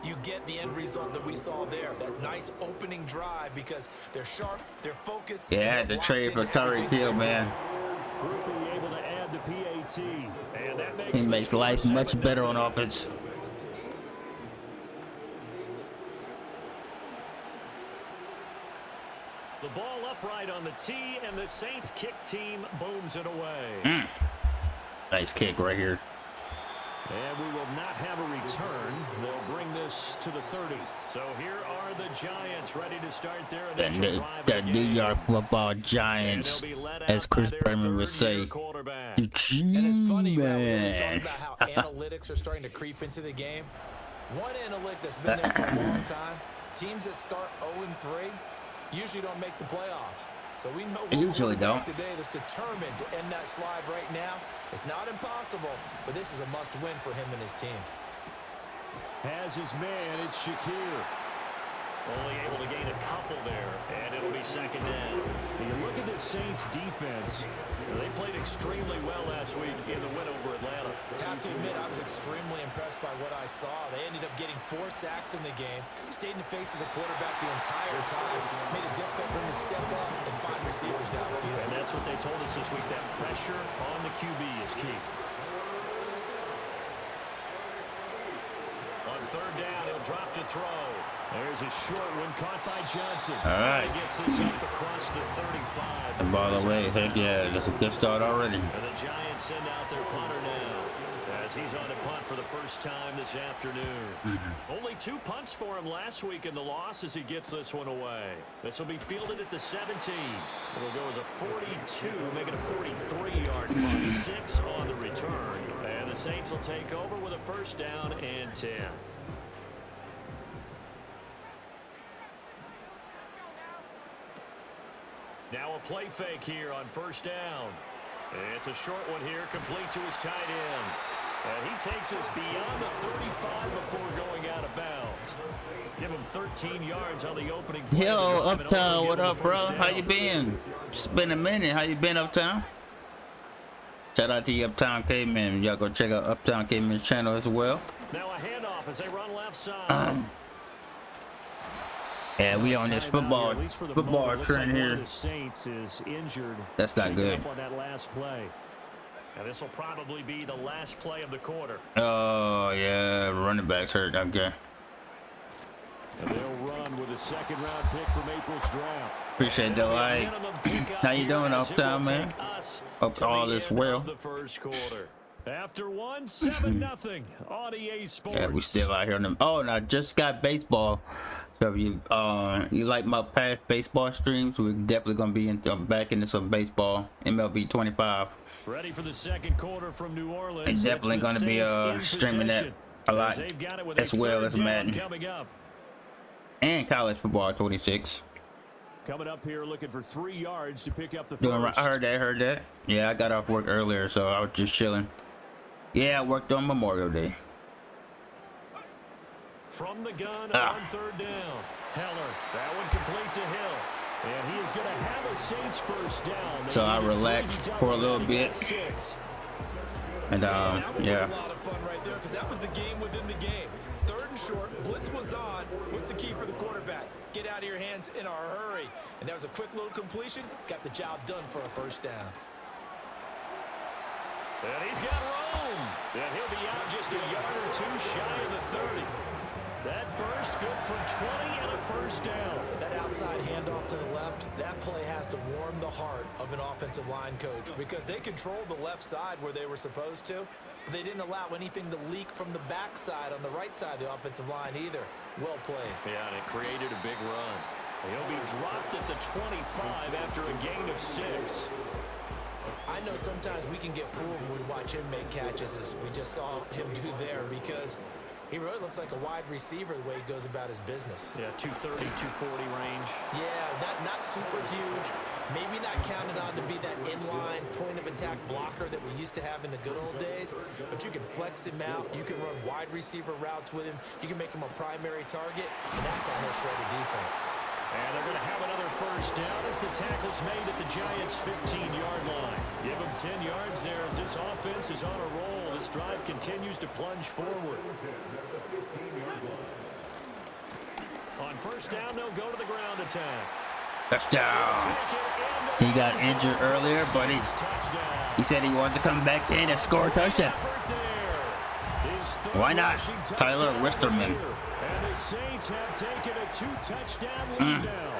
you get the end result that we saw there. That nice opening drive because they're sharp, they're focused. Yeah, and the they're trade locked for into Tyreek everything Hill, they're man. Group being able to add the PAT. And that makes He the makes score life much 7-0. better on offense. The ball upright on the tee, and the Saints kick team booms it away. Nice kick right here. And we will not have a return. They'll bring this to the 30. So here are the Giants ready to start their initial drive. The New York Football Giants, as Chris Berman would say, the And it's funny, man, we always talk G-Man. about how analytics are starting to creep into the game. One analytic that's been there for a long time, teams that start 0-3 usually don't make the playoffs. So we know what Usually we're don't. today that's determined to end that slide right now. It's not impossible, but this is a must-win for him and his team. Has his man, it's Shakir. Only able to gain a couple there, and it'll be second down. You look at this Saints defense. They played extremely well last week in the win over Atlanta. Have to admit, I was extremely impressed by what I saw. They ended up getting 4 sacks in the game, stayed in the face of the quarterback the entire time, made it difficult for him to step up and find receivers downfield. And that's what they told us this week, that pressure on the QB is key. On 3rd down, he'll drop to throw. There's a short one caught by Johnson. All right. He gets this up across the 35. The ball away. Heck yeah, that's a good start already. And the Giants send out their punter now, as he's on a punt for the first time this afternoon. Only 2 punts for him last week in the loss as he gets this one away. This will be fielded at the 17. It'll go as a 42, make it a 43-yard punt. 6 on the return. And the Saints will take over with a first down and 10. Now a play fake here on 1st down. It's a short one here, complete to his tight end. And he takes us beyond the 35 before going out of bounds. Give him 13 yards on the opening play. Yo, Uptown, what up, bro? How you been? It's been a minute. How you been, Uptown? Shout out to you, Uptown Caveman. Y'all go check out Uptown Caveman's channel as well. Now a handoff as they run left side. Yeah, we on this football trend here. The Saints is injured. That's not good. On that last play. And this will probably be the last play of the quarter. Oh, yeah, running back's hurt. Okay. And they'll run with a the second-round pick from April's draft. Appreciate the like. How you doing, Uptown, man? Hope all is well. The first quarter. After 7-0 on EA Sports. Yeah, we still out here on them. Oh, and I just got baseball. So if you like my past baseball streams, we're definitely gonna be back into some baseball. MLB 25. Ready for the second quarter from New Orleans. It's definitely gonna be streaming that a lot, as well as Madden and college football 26. Coming up here, looking for 3 yards to pick up the first. I heard that. Yeah, I got off work earlier, so I was just chilling. Yeah, I worked on Memorial Day. From the gun on third down. Heller, that one complete to Hill. And he is going to have a Saints first down. So I relaxed for a little bit. And that was a lot of fun right there because that was the game within the game. Third and short, blitz was on. What's the key for the quarterback? Get out of your hands in a hurry. And that was a quick little completion. Got the job done for a first down. And he's got room. And he'll be out just a yard or two shy of the 30. That burst good for 20 and a first down. That outside handoff to the left, that play has to warm the heart of an offensive line coach because they controlled the left side where they were supposed to, but they didn't allow anything to leak from the backside on the right side of the offensive line either. Well played. Yeah, and it created a big run. He'll be dropped at the 25 after a gain of 6. I know sometimes we can get fooled when we watch him make catches, as we just saw him do there, because he really looks like a wide receiver the way he goes about his business. Yeah, 230, 240 range. Yeah, not super huge. Maybe not counted on to be that inline point-of-attack blocker that we used to have in the good old days. But you can flex him out. You can run wide receiver routes with him. You can make him a primary target. And that's how he'll shred a defense. And they're going to have another first down as the tackle's made at the Giants' 15-yard line. Give them 10 yards there as this offense is on a roll. This drive continues to plunge forward. On first down, they'll go to the ground attack. Touchdown. He got injured earlier, but he said he wanted to come back in and score a touchdown. Why not? Tyler Wisterman. And the Saints have taken a 2-touchdown lead now.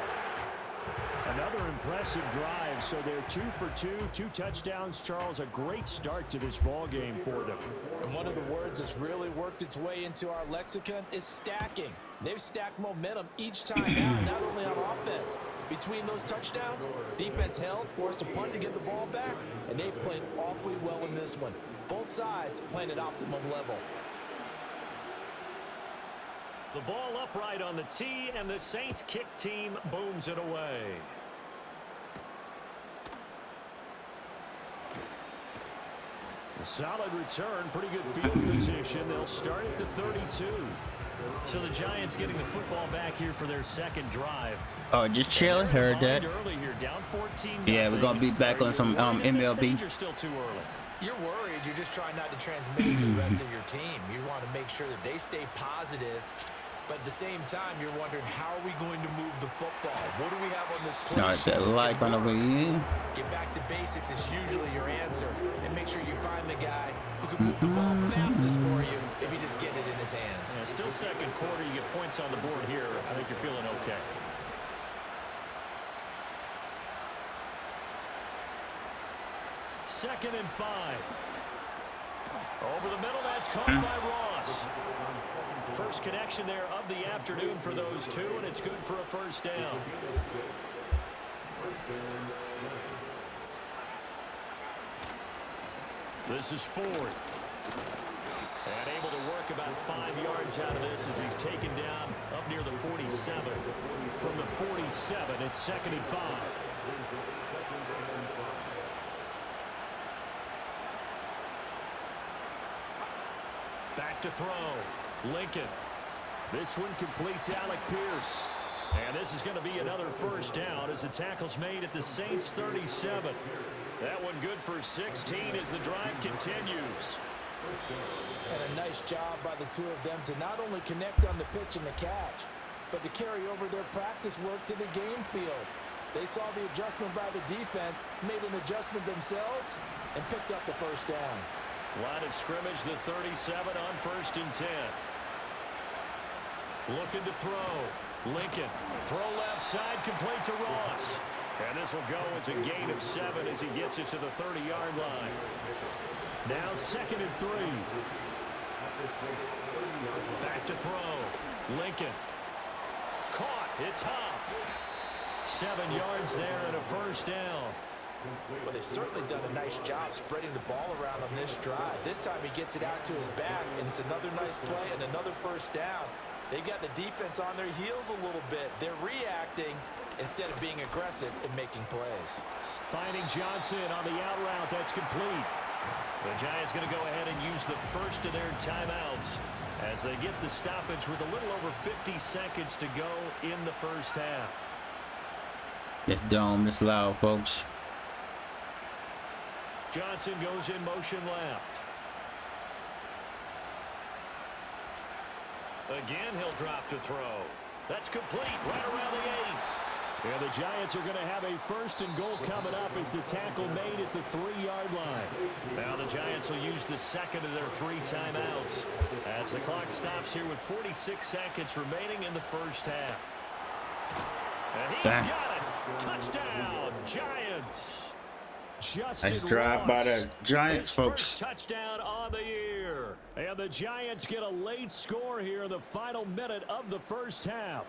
Another impressive drive, so they're 2 for 2, 2 touchdowns. Charles, a great start to this ball game for them. And one of the words that's really worked its way into our lexicon is stacking. They've stacked momentum each time out, not only on offense. Between those touchdowns, defense held, forced a punt to get the ball back, and they played awfully well in this one. Both sides playing at optimum level. The ball upright on the tee, and the Saints kick team booms it away. A solid return, pretty good field position. They'll start at the 32. So the Giants getting the football back here for their second drive. Oh, just chilling. Heard that. Here, down 14. Yeah, we're gonna be back on some MLB. You're still too early. You're worried. You're just trying not to transmit it to the rest of your team. You want to make sure that they stay positive. But at the same time, you're wondering, how are we going to move the football? What do we have on this play? Get back to basics is usually your answer. And make sure you find the guy who can move the ball fastest for you if you just get it in his hands. Yeah, still second quarter. You get points on the board here. I think you're feeling okay. Second and 5. Over the middle, that's caught by Ross. First connection there of the afternoon for those two, and it's good for a first down. This is Ford. And able to work about 5 yards out of this as he's taken down up near the 47. From the 47, it's second and 5. Back to throw. Lincoln. This one completes Alec Pierce. And this is going to be another first down as the tackle's made at the Saints' 37. That one good for 16 as the drive continues. And a nice job by the two of them to not only connect on the pitch and the catch, but to carry over their practice work to the game field. They saw the adjustment by the defense, made an adjustment themselves, and picked up the first down. Line of scrimmage, the 37 on 1st and 10. Looking to throw. Lincoln. Throw left side, complete to Ross. And this will go as a gain of 7 as he gets it to the 30-yard line. Now 2nd and 3. Back to throw. Lincoln. Caught. It's Huff. 7 yards there and a first down. Well, they've certainly done a nice job spreading the ball around on this drive. This time he gets it out to his back, and it's another nice play and another first down. They've got the defense on their heels a little bit. They're reacting instead of being aggressive and making plays. Finding Johnson on the out route. That's complete. The Giants going to go ahead and use the first of their timeouts as they get the stoppage with a little over 50 seconds to go in the first half. This dome is loud, folks. Johnson goes in motion left. Again, he'll drop to throw. That's complete right around the 8. And the Giants are going to have a 1st and goal coming up as the tackle made at the 3-yard line. Now the Giants will use the 2nd of their 3 timeouts as the clock stops here with 46 seconds remaining in the first half. And he's got it. Touchdown, Giants. Nice drive by the Giants, folks. First touchdown on the year. And the Giants get a late score here in the final minute of the first half.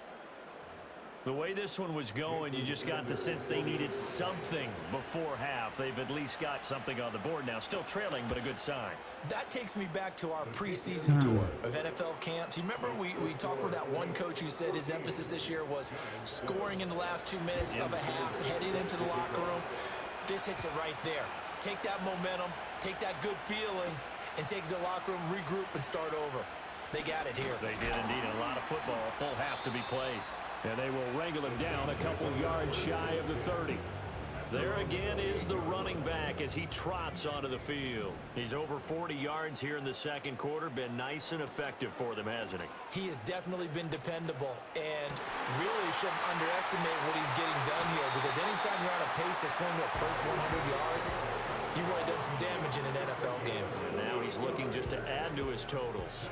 The way this one was going, you just got the sense they needed something before half. They've at least got something on the board now. Still trailing, but a good sign. That takes me back to our preseason tour of NFL camps. You remember we talked with that one coach who said his emphasis this year was scoring in the last 2 minutes of a half, heading into the locker room. This hits it right there. Take that momentum, take that good feeling, and take the locker room, regroup, and start over. They got it here. They did indeed. A lot of football, a full half to be played. And they will wrangle him down a couple yards shy of the 30. There again is the running back as he trots onto the field. He's over 40 yards here in the second quarter. Been nice and effective for them, hasn't he? He has definitely been dependable and really shouldn't underestimate what he's getting done here, because anytime you're on a pace that's going to approach 100 yards, you've really done some damage in an NFL game. And now he's looking just to add to his totals.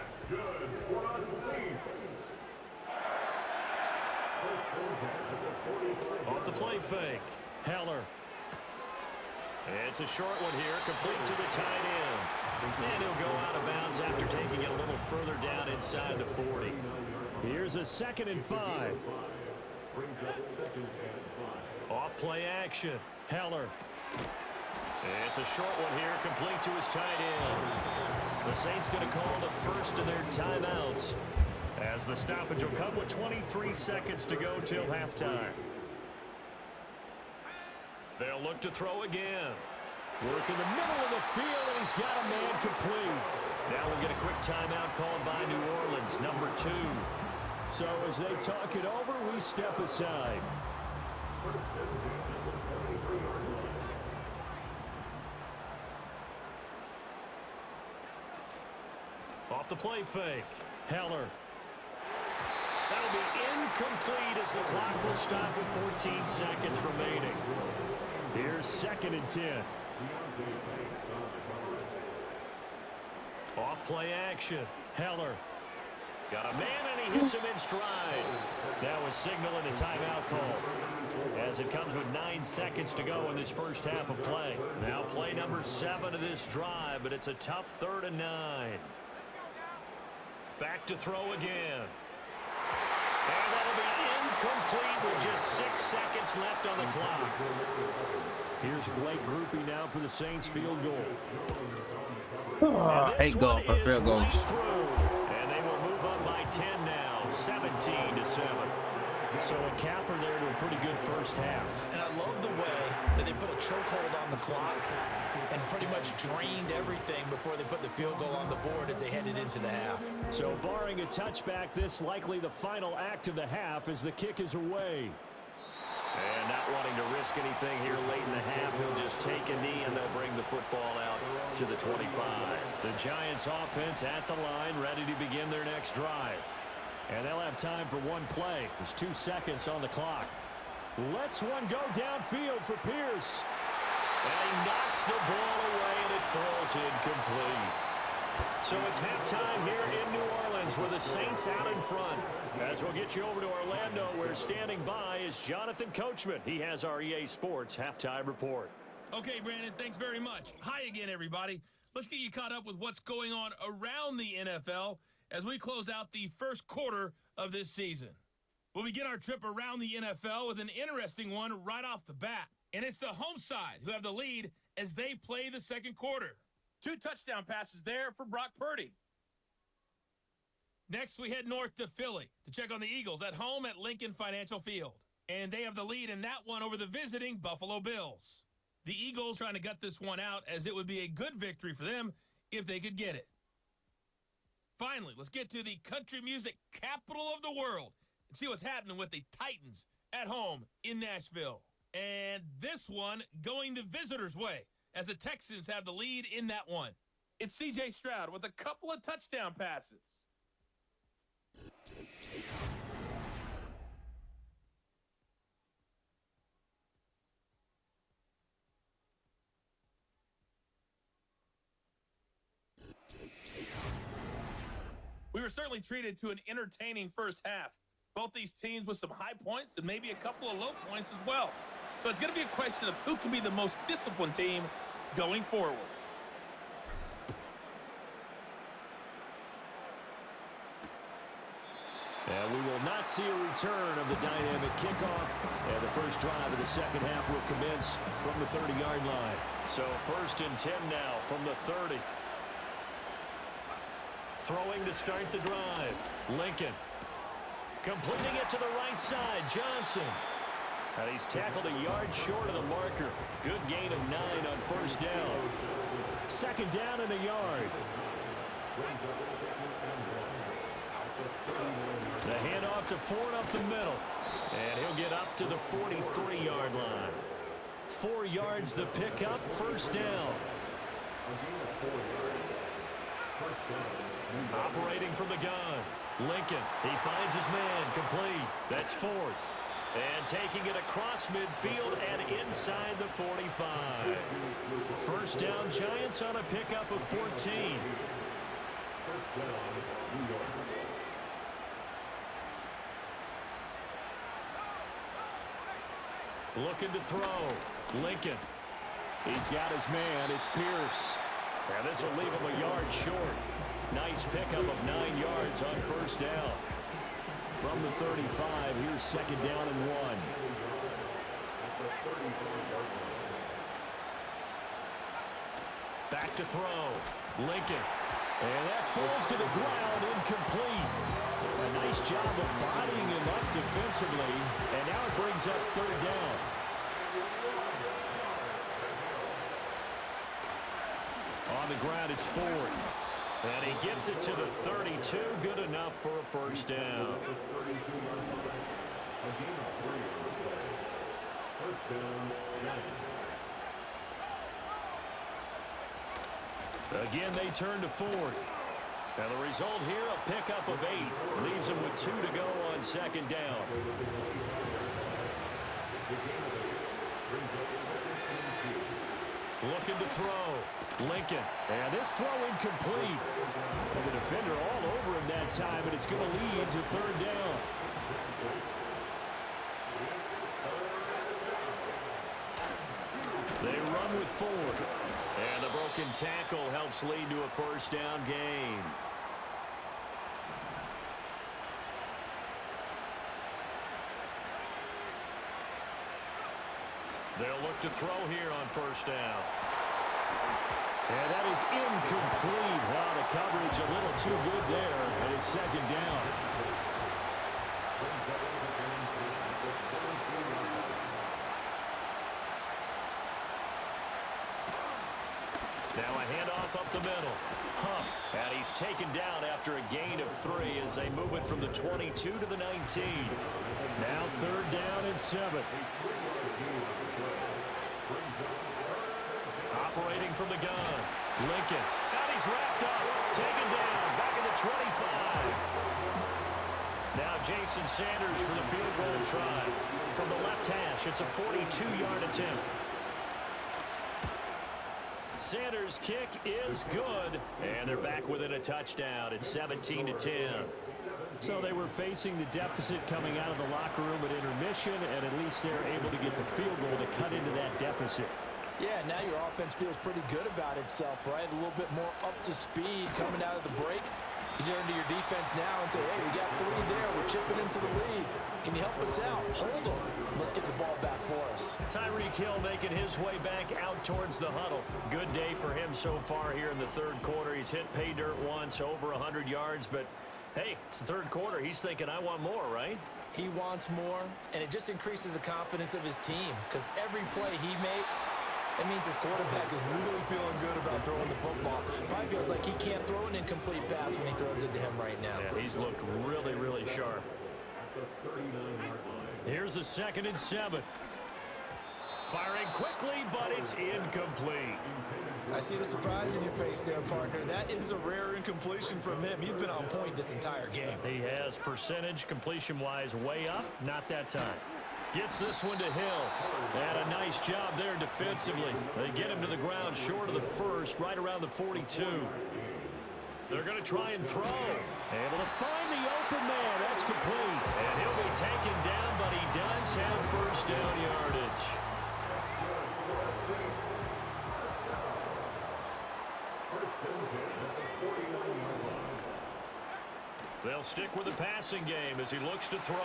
Off the play fake. Heller. It's a short one here, complete to the tight end. And he'll go out of bounds after taking it a little further down inside the 40. Here's a 2nd and 5. Off play action. Heller. It's a short one here, complete to his tight end. The Saints going to call the first of their timeouts as the stoppage will come with 23 seconds to go till halftime. They'll look to throw again. Work in the middle of the field, and he's got a man complete. Now we'll get a quick timeout called by New Orleans, number 2. So as they talk it over, we step aside. Off the play fake. Heller. That'll be incomplete as the clock will stop with 14 seconds remaining. Here's 2nd and 10. Off play action. Heller. Got a man and he hits him in stride. That was signaling a timeout call as it comes with 9 seconds to go in this first half of play. Now play number 7 of this drive, but it's a tough 3rd and 9. Back to throw again. And that'll be incomplete with just 6 seconds left on the clock. Here's Blake Groupie now for the Saints field goal. Oh, 8 goals for field goals. And they will move up by 10 now, 17-7. So a capper there to a pretty good first half. And I love the way that they put a chokehold on the clock and pretty much drained everything before they put the field goal on the board as they headed into the half. So barring a touchback, this likely the final act of the half as the kick is away. And not wanting to risk anything here late in the half, he'll just take a knee and they'll bring the football out to the 25. The Giants offense at the line, ready to begin their next drive. And they'll have time for one play. There's 2 seconds on the clock. Lets one go downfield for Pierce. And he knocks the ball away and it falls incomplete. So it's halftime here in New Orleans with the Saints out in front As we'll get you over to Orlando, where standing by is Jonathan Coachman. He has our EA Sports halftime report. Okay, Brandon, thanks very much. Hi again, everybody. Let's get you caught up with what's going on around the NFL as we close out the first quarter of this season. We'll begin our trip around the NFL with an interesting one right off the bat. And it's the home side who have the lead as they play the second quarter. 2 touchdown passes there for Brock Purdy. Next, we head north to Philly to check on the Eagles at home at Lincoln Financial Field. And they have the lead in that one over the visiting Buffalo Bills. The Eagles trying to gut this one out as it would be a good victory for them if they could get it. Finally, let's get to the country music capital of the world and see what's happening with the Titans at home in Nashville. And this one going the visitors' way as the Texans have the lead in that one. It's C.J. Stroud with a couple of touchdown passes. We were certainly treated to an entertaining first half. Both these teams with some high points and maybe a couple of low points as well. So it's going to be a question of who can be the most disciplined team going forward. And we will not see a return of the dynamic kickoff. And the first drive of the second half will commence from the 30-yard line. So 1st and 10 now from the 30. Throwing to start the drive. Lincoln. Completing it to the right side. Johnson. And he's tackled a yard short of the marker. Good gain of 9 on first down. 2nd down and a yard. The handoff to Ford up the middle. And he'll get up to the 43-yard line. 4 yards the pickup. First down. Operating from the gun. Lincoln. He finds his man. Complete. That's Ford. And taking it across midfield and inside the 45. First down, Giants on a pickup of 14. Looking to throw. Lincoln. He's got his man. It's Pierce. And this will leave him a yard short. Nice pickup of 9 yards on first down. From the 35, here's 2nd down and 1. Back to throw. Lincoln. And that falls to the ground, incomplete. A nice job of bodying him up defensively. And now it brings up 3rd down. On the ground, it's Ford. And he gets it to the 32. Good enough for a first down. Again, they turn to Ford. And the result here, a pickup of 8. Leaves him with 2 to go on 2nd down. Looking to throw. Lincoln. And this throw incomplete. And the defender all over him that time, and it's going to lead to 3rd down. They run with Ford. And the broken tackle helps lead to a first down gain. They'll look to throw here on first down. And that is incomplete. Wow, the coverage a little too good there, and it's 2nd down. Now a handoff up the middle. Huff, and he's taken down after a gain of 3 as they move it from the 22 to the 19. Now 3rd down and 7. Operating from the gun. Lincoln. And he's wrapped up. Taken down. Back at the 25. Now Jason Sanders for the field goal try. From the left hash, it's a 42-yard attempt. Sanders' kick is good. And they're back within a touchdown. It's 17-10. So they were facing the deficit coming out of the locker room at intermission, and at least they're able to get the field goal to cut into that deficit. Yeah, now your offense feels pretty good about itself, right? A little bit more up to speed coming out of the break. You turn to your defense now and say, hey, we got 3 there. We're chipping into the lead. Can you help us out? Hold them. Let's get the ball back for us. Tyreek Hill making his way back out towards the huddle. Good day for him so far here in the third quarter. He's hit pay dirt once, over 100 yards, but hey, it's the third quarter. He's thinking, I want more, right? He wants more, and it just increases the confidence of his team because every play he makes, it means his quarterback is really feeling good about throwing the football. Probably feels like he can't throw an incomplete pass when he throws it to him right now. Yeah, he's looked really, really sharp. Here's a 2nd and 7. Firing quickly, but it's incomplete. I see the surprise in your face there, partner. That is a rare incompletion from him. He's been on point this entire game. He has percentage completion-wise way up. Not that time. Gets this one to Hill. And a nice job there defensively. They get him to the ground short of the first, right around the 42. They're going to try and throw. Able to find the open man. That's complete. And he'll be taken down, but he does have first down yardage. They'll stick with the passing game as he looks to throw.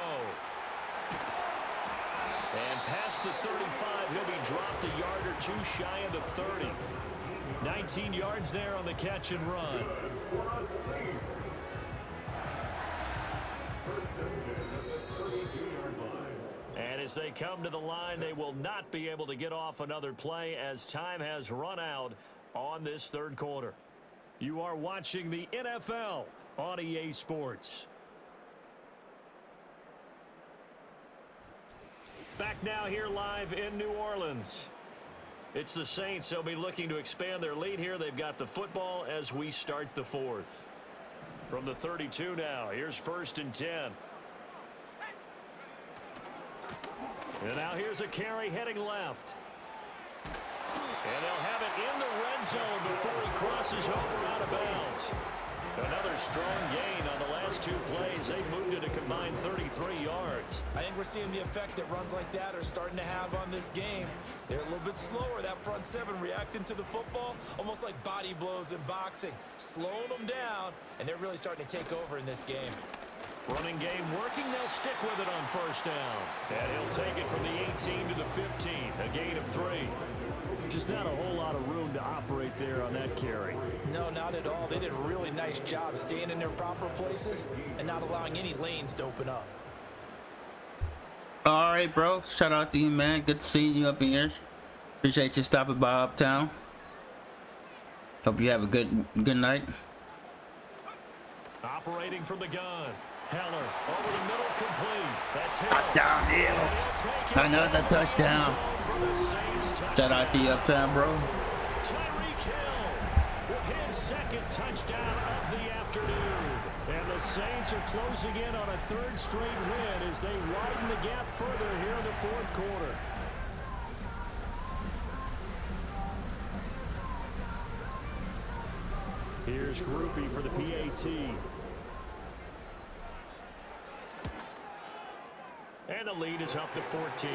And past the 35, he'll be dropped a yard or two shy of the 30. 19 yards there on the catch and run. And as they come to the line, they will not be able to get off another play as time has run out on this third quarter. You are watching the NFL on EA Sports. Back now here live in New Orleans. It's the Saints. They'll be looking to expand their lead here. They've got the football as we start the fourth. From the 32 now, here's 1st and 10. And now here's a carry heading left. And they'll have it in the red zone before he crosses over out of bounds. Another strong gain on the last 2 plays. They moved it a combined 33 yards. I think we're seeing the effect that runs like that are starting to have on this game. They're a little bit slower, that front 7 reacting to the football, almost like body blows in boxing, slowing them down, and they're really starting to take over in this game. Running game working. They'll stick with it on 1st down. And he'll take it from the 18 to the 15, a gain of 3. Just not a whole lot of room to operate there on that carry. No, not at all. They did a really nice job staying in their proper places and not allowing any lanes to open up. All right, bro. Shout out to you, man. Good seeing you up in here. Appreciate you stopping by Uptown. Hope you have a good night. Operating from the gun. Heller over the middle, complete. That's Hill. Touchdown, Hill. Another touchdown. Shout out to you, Uptown, bro. Tyreek Hill with his 2nd touchdown of the afternoon. And the Saints are closing in on a 3rd straight win as they widen the gap further here in the 4th quarter. Here's Groupie for the PAT. And the lead is up to 14.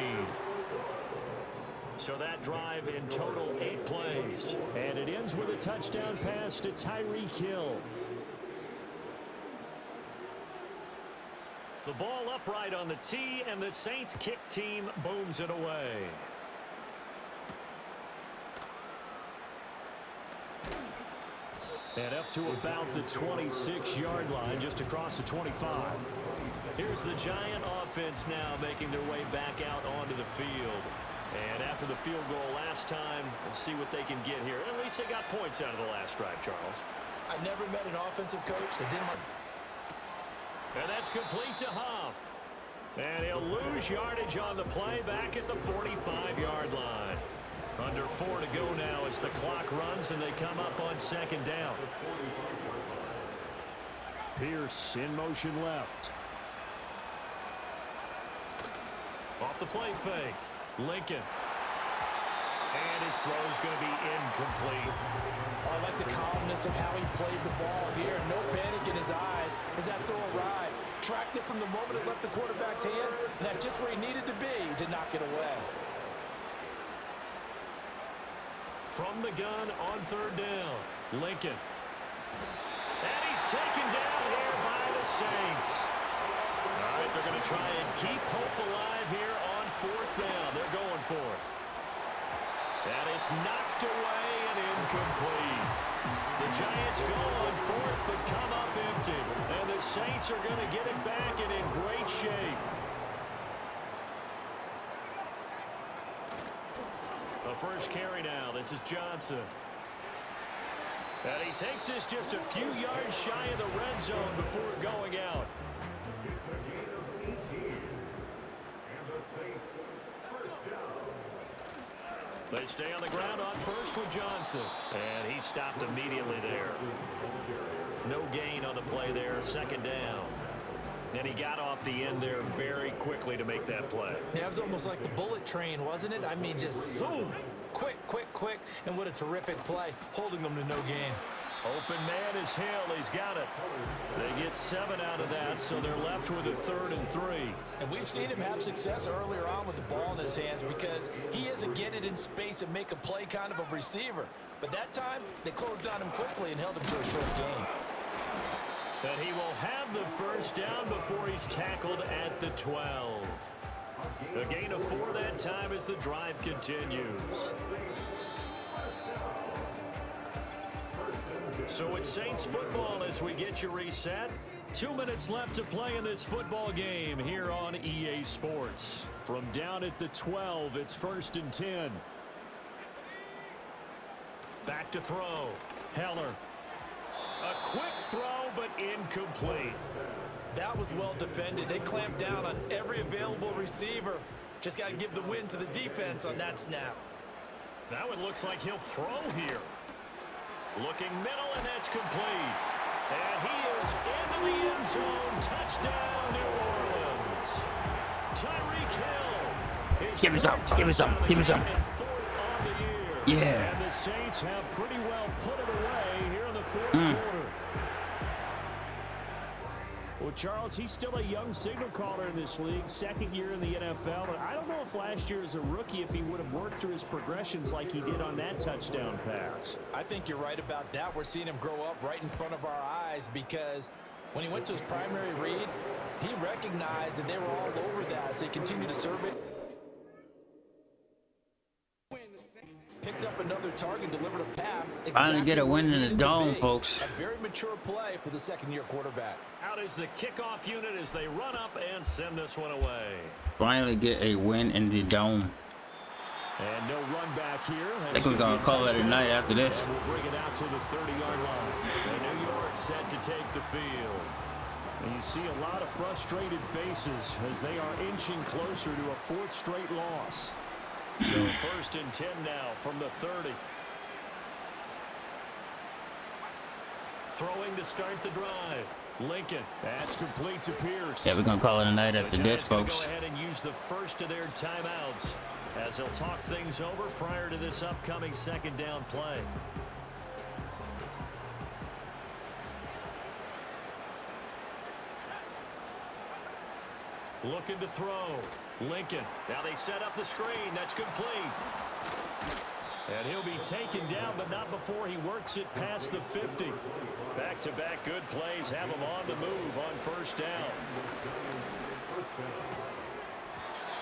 So that drive in total 8 plays. And it ends with a touchdown pass to Tyreek Hill. The ball upright on the tee, and the Saints kick team booms it away. And up to about the 26-yard line, just across the 25. Here's the Giant offense now making their way back out onto the field. And after the field goal last time, we'll see what they can get here. At least they got points out of the last drive, Charles. I never met an offensive coach that didn't. And that's complete to Huff. And he'll lose yardage on the play back at the 45-yard line. Under 4 to go now as the clock runs and they come up on 2nd down. Pierce in motion left. Off the play fake. Lincoln. And his throw's going to be incomplete. I like the calmness of how he played the ball here. No panic in his eyes as that throw arrived. Tracked it from the moment it left the quarterback's hand, and that's just where he needed to be to knock it away. From the gun on third down, Lincoln. And he's taken down here by the Saints. All right, they're going to try and keep hope alive here on fourth down. They're going for it. And it's knocked away and incomplete. The Giants go on fourth but come up empty. And the Saints are going to get it back and in great shape. The first carry now. This is Johnson. And he takes this just a few yards shy of the red zone before going out. They stay on the ground on first with Johnson. And he stopped immediately there. No gain on the play there. Second down. And he got off the end there very quickly to make that play. Yeah, it was almost like the bullet train, wasn't it? I mean, just zoom. Quick, quick, quick. And what a terrific play, holding them to no gain. Open man is Hill. He's got it. They get 7 out of that, so they're left with a 3rd and 3. And we've seen him have success earlier on with the ball in his hands because he is a get it in space and make a play kind of a receiver. But that time, they closed on him quickly and held him to a short gain. And he will have the first down before he's tackled at the 12. A gain of 4 that time as the drive continues. So it's Saints football as we get you reset. 2 minutes left to play in this football game here on EA Sports. From down at the 12, it's 1st and 10. Back to throw. Heller. A quick throw, but incomplete. That was well defended. They clamped down on every available receiver. Just got to give the win to the defense on that snap. That one looks like he'll throw here. Looking middle, and that's complete. And he is into the end zone. Touchdown, New Orleans. Tyreek Hill. Give me some. Give me some. Give me some. Yeah. And the Saints have pretty well put it away here in the 4th quarter. Well, Charles, he's still a young signal caller in this league, 2nd year in the NFL. And I don't know if last year as a rookie, if he would have worked through his progressions like he did on that touchdown pass. I think you're right about that. We're seeing him grow up right in front of our eyes because when he went to his primary read, he recognized that they were all over that as they continued to serve it. Picked up another target, delivered a pass. Finally get a win in the dome, folks. A very mature play for the 2nd-year quarterback. Out is the kickoff unit as they run up and send this one away. Finally get a win in the dome. And no run back here. I think we're going to call it a night after this. We'll bring it out to the 30-yard line. And New York set to take the field. And you see a lot of frustrated faces as they are inching closer to a 4th straight loss. So 1st and 10 now from the 30. Throwing to start the drive. Lincoln. That's complete to Pierce. Yeah, we're going to call it a night after this, folks. Go ahead and use the first of their timeouts as they'll talk things over prior to this upcoming 2nd down play. Looking to throw. Lincoln. Now they set up the screen. That's complete. And he'll be taken down, but not before he works it past the 50. Back-to-back good plays have him on the move on 1st down.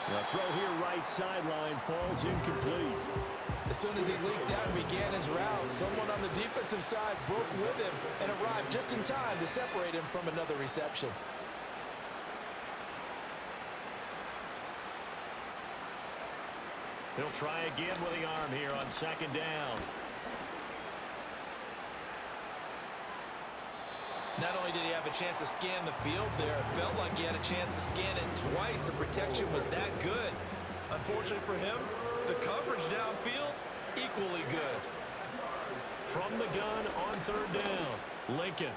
The throw here right sideline falls incomplete. As soon as he leaked out and began his route, someone on the defensive side broke with him and arrived just in time to separate him from another reception. He'll try again with the arm here on 2nd down. Not only did he have a chance to scan the field there, it felt like he had a chance to scan it twice. The protection was that good. Unfortunately for him, the coverage downfield, equally good. From the gun on 3rd down, Lincoln.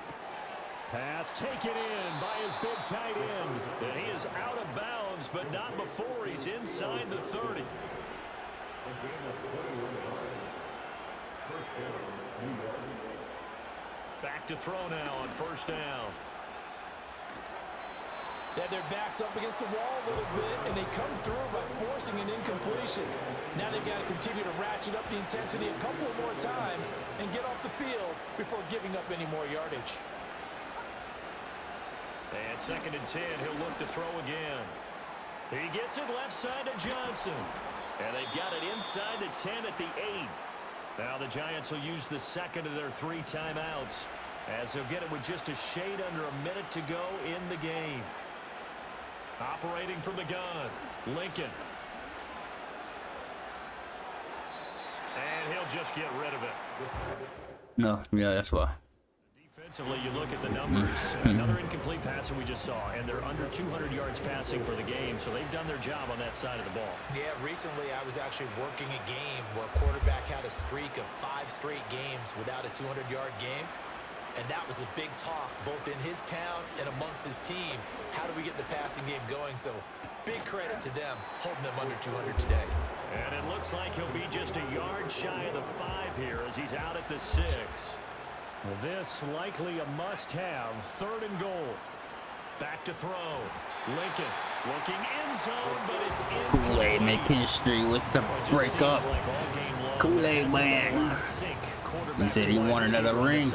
Pass taken in by his big tight end. And he is out of bounds, but not before he's inside the 30. Back to throw now on 1st down. They have their backs up against the wall a little bit, and they come through by forcing an incompletion. Now they've got to continue to ratchet up the intensity a couple more times and get off the field before giving up any more yardage. And 2nd and 10, he'll look to throw again. He gets it left side to Johnson. And they've got it inside the 10 at the 8. Now the Giants will use the second of their 3 timeouts, as they'll get it with just a shade under a minute to go in the game. Operating from the gun, Lincoln. And he'll just get rid of it. No, yeah, that's why. Defensively, you look at the numbers. Another incomplete pass that we just saw, and they're under 200 yards passing for the game, so they've done their job on that side of the ball. Yeah, recently I was actually working a game where a quarterback had a streak of 5 straight games without a 200-yard game. And that was a big talk, both in his town and amongst his team. How do we get the passing game going? So big credit to them, holding them under 200 today. And it looks like he'll be just a yard shy of the 5 here as he's out at the 6. This likely a must-have. 3rd and goal. Back to throw. Lincoln looking end zone, but it's in. Kool-Aid make history with the break up. Kool-Aid man. He said he wanted another ring.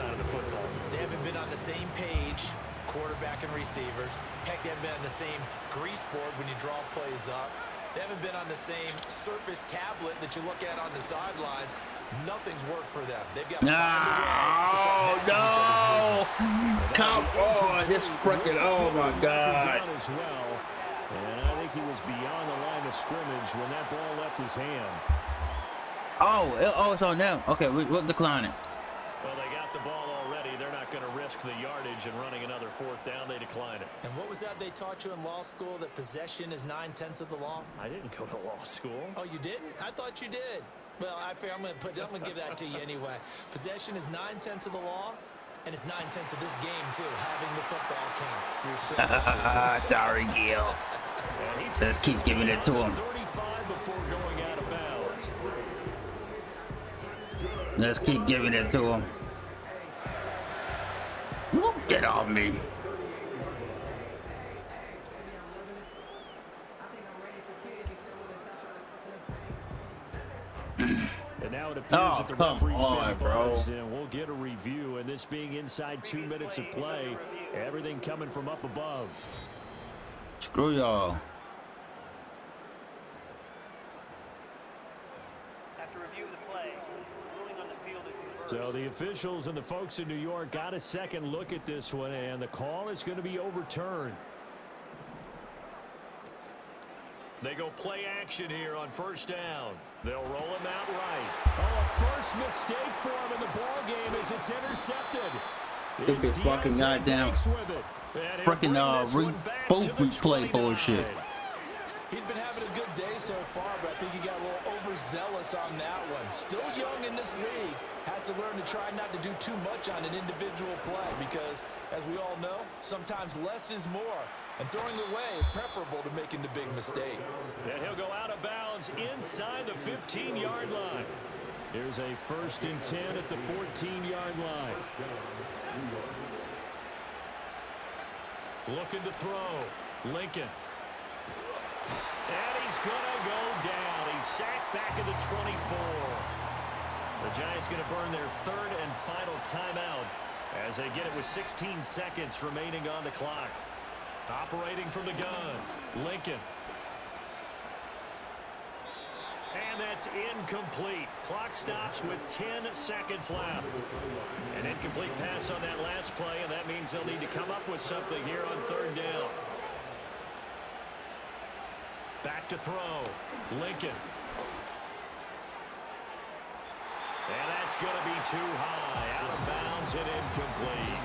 They haven't been on the same page, quarterback and receivers. Heck, they haven't been on the same grease board when you draw plays up. They haven't been on the same surface tablet that you look at on the sidelines. Nothing's worked for them. They've got to find a way to start matching each other's movements. Come on, this freaking, oh my God. As well. And I think he was beyond the line of scrimmage when that ball left his hand. Oh, it's on them. Okay, we'll decline it. Well, they got the ball already. They're not going to risk the yardage and running another 4th down. They decline it. And what was that they taught you in law school, that possession is 9/10 of the law? I didn't go to law school. Oh, you didn't? I thought you did. Well, I'm going to give that to you anyway. Possession is 9/10 of the law, and it's 9/10 of this game, too. Having the football counts. Sorry, Gil. Let's keep giving it to him. 35 before going out of bounds. Let's keep giving it to him. Get off me. And now it appears that the referee's been bro. buzzed, and we'll get a review. And this being inside 2 minutes of play, everything coming from up above. Screw y'all. So the officials and the folks in New York got a second look at this one, and the call is going to be overturned. They go play action here on 1st down. They'll roll him out right. Oh, a first mistake for him in the ball game as it's intercepted. Stupid fucking goddamn freaking reboot replay bullshit. He'd been having a good day so far, but I think he got a little overzealous on that one. Still young in this league. Has to learn to try not to do too much on an individual play because, as we all know, sometimes less is more. And throwing away is preferable to making the big mistake. And he'll go out of bounds inside the 15-yard line. Here's a 1st and 10 at the 14-yard line. Looking to throw. Lincoln. And he's going to go down. He's sacked back at the 24. The Giants going to burn their 3rd and final timeout as they get it with 16 seconds remaining on the clock. Operating from the gun, Lincoln. And that's incomplete. Clock stops with 10 seconds left. An incomplete pass on that last play, and that means they'll need to come up with something here on 3rd down. Back to throw, Lincoln. And that's going to be too high. Out of bounds and incomplete.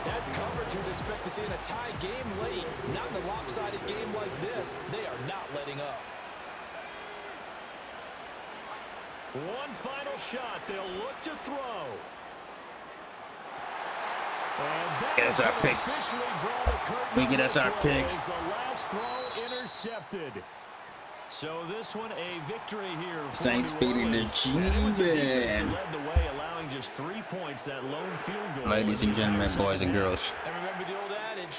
That's coverage you'd expect to see in a tie game late. Not in a lopsided game like this. They are not letting up. One final shot. They'll look to throw. And Get us our pick. We get us our pick. Is the last throw intercepted. So this one a victory here. Saints beating the Chiefs. Led the way, allowing just 3 points. That lone field goal. Ladies and gentlemen, boys and girls. And remember the old adage,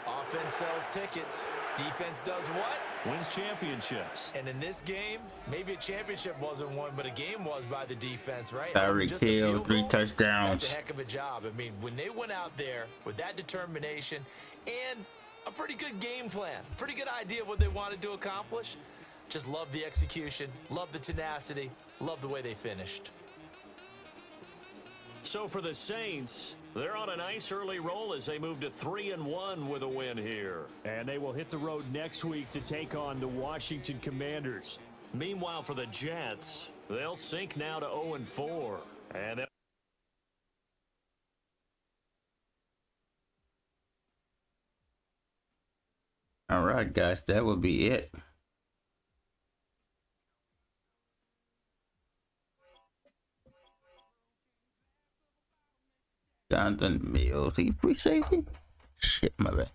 Offense sells tickets. Defense does what? Wins championships. And in this game, maybe a championship wasn't won, but a game was by the defense, right? Tyreek Just a Hill, field 3 goal? touchdowns. That's a heck of a job. I mean, when they went out there with that determination and a pretty good game plan, pretty good idea of what they wanted to accomplish, just love the execution, love the tenacity, love the way they finished. So for the Saints, they're on a nice early roll as they move to 3-1 with a win here. And they will hit the road next week to take on the Washington Commanders. Meanwhile, for the Jets, they'll sink now to 0-4. And All right, guys, that will be it. Jonathan Mills, he free safety? Shit, my bad.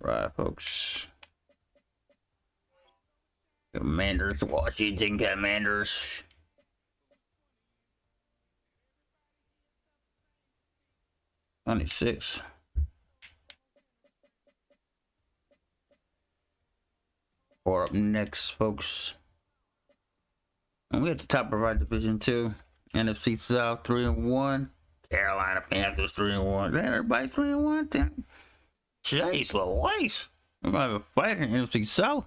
Right, folks. Commanders, Washington Commanders. '96. Or up next, folks. And we at the top of our division too. NFC South 3-1. Carolina Panthers 3-1. Everybody 3-1. Damn. Jeez Louise. We're gonna have a fight in NFC South.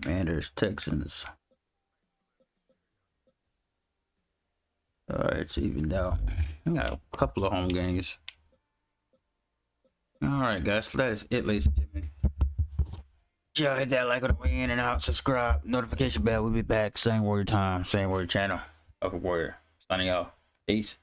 Commanders, Texans. Alright, it's even now. We got a couple of home games. Alright, guys, that's it, ladies and gentlemen. Y'all hit that like on the way in and out. Subscribe, notification bell. We'll be back. Same warrior time, same warrior channel. Upper Warrior. Signing off. Peace.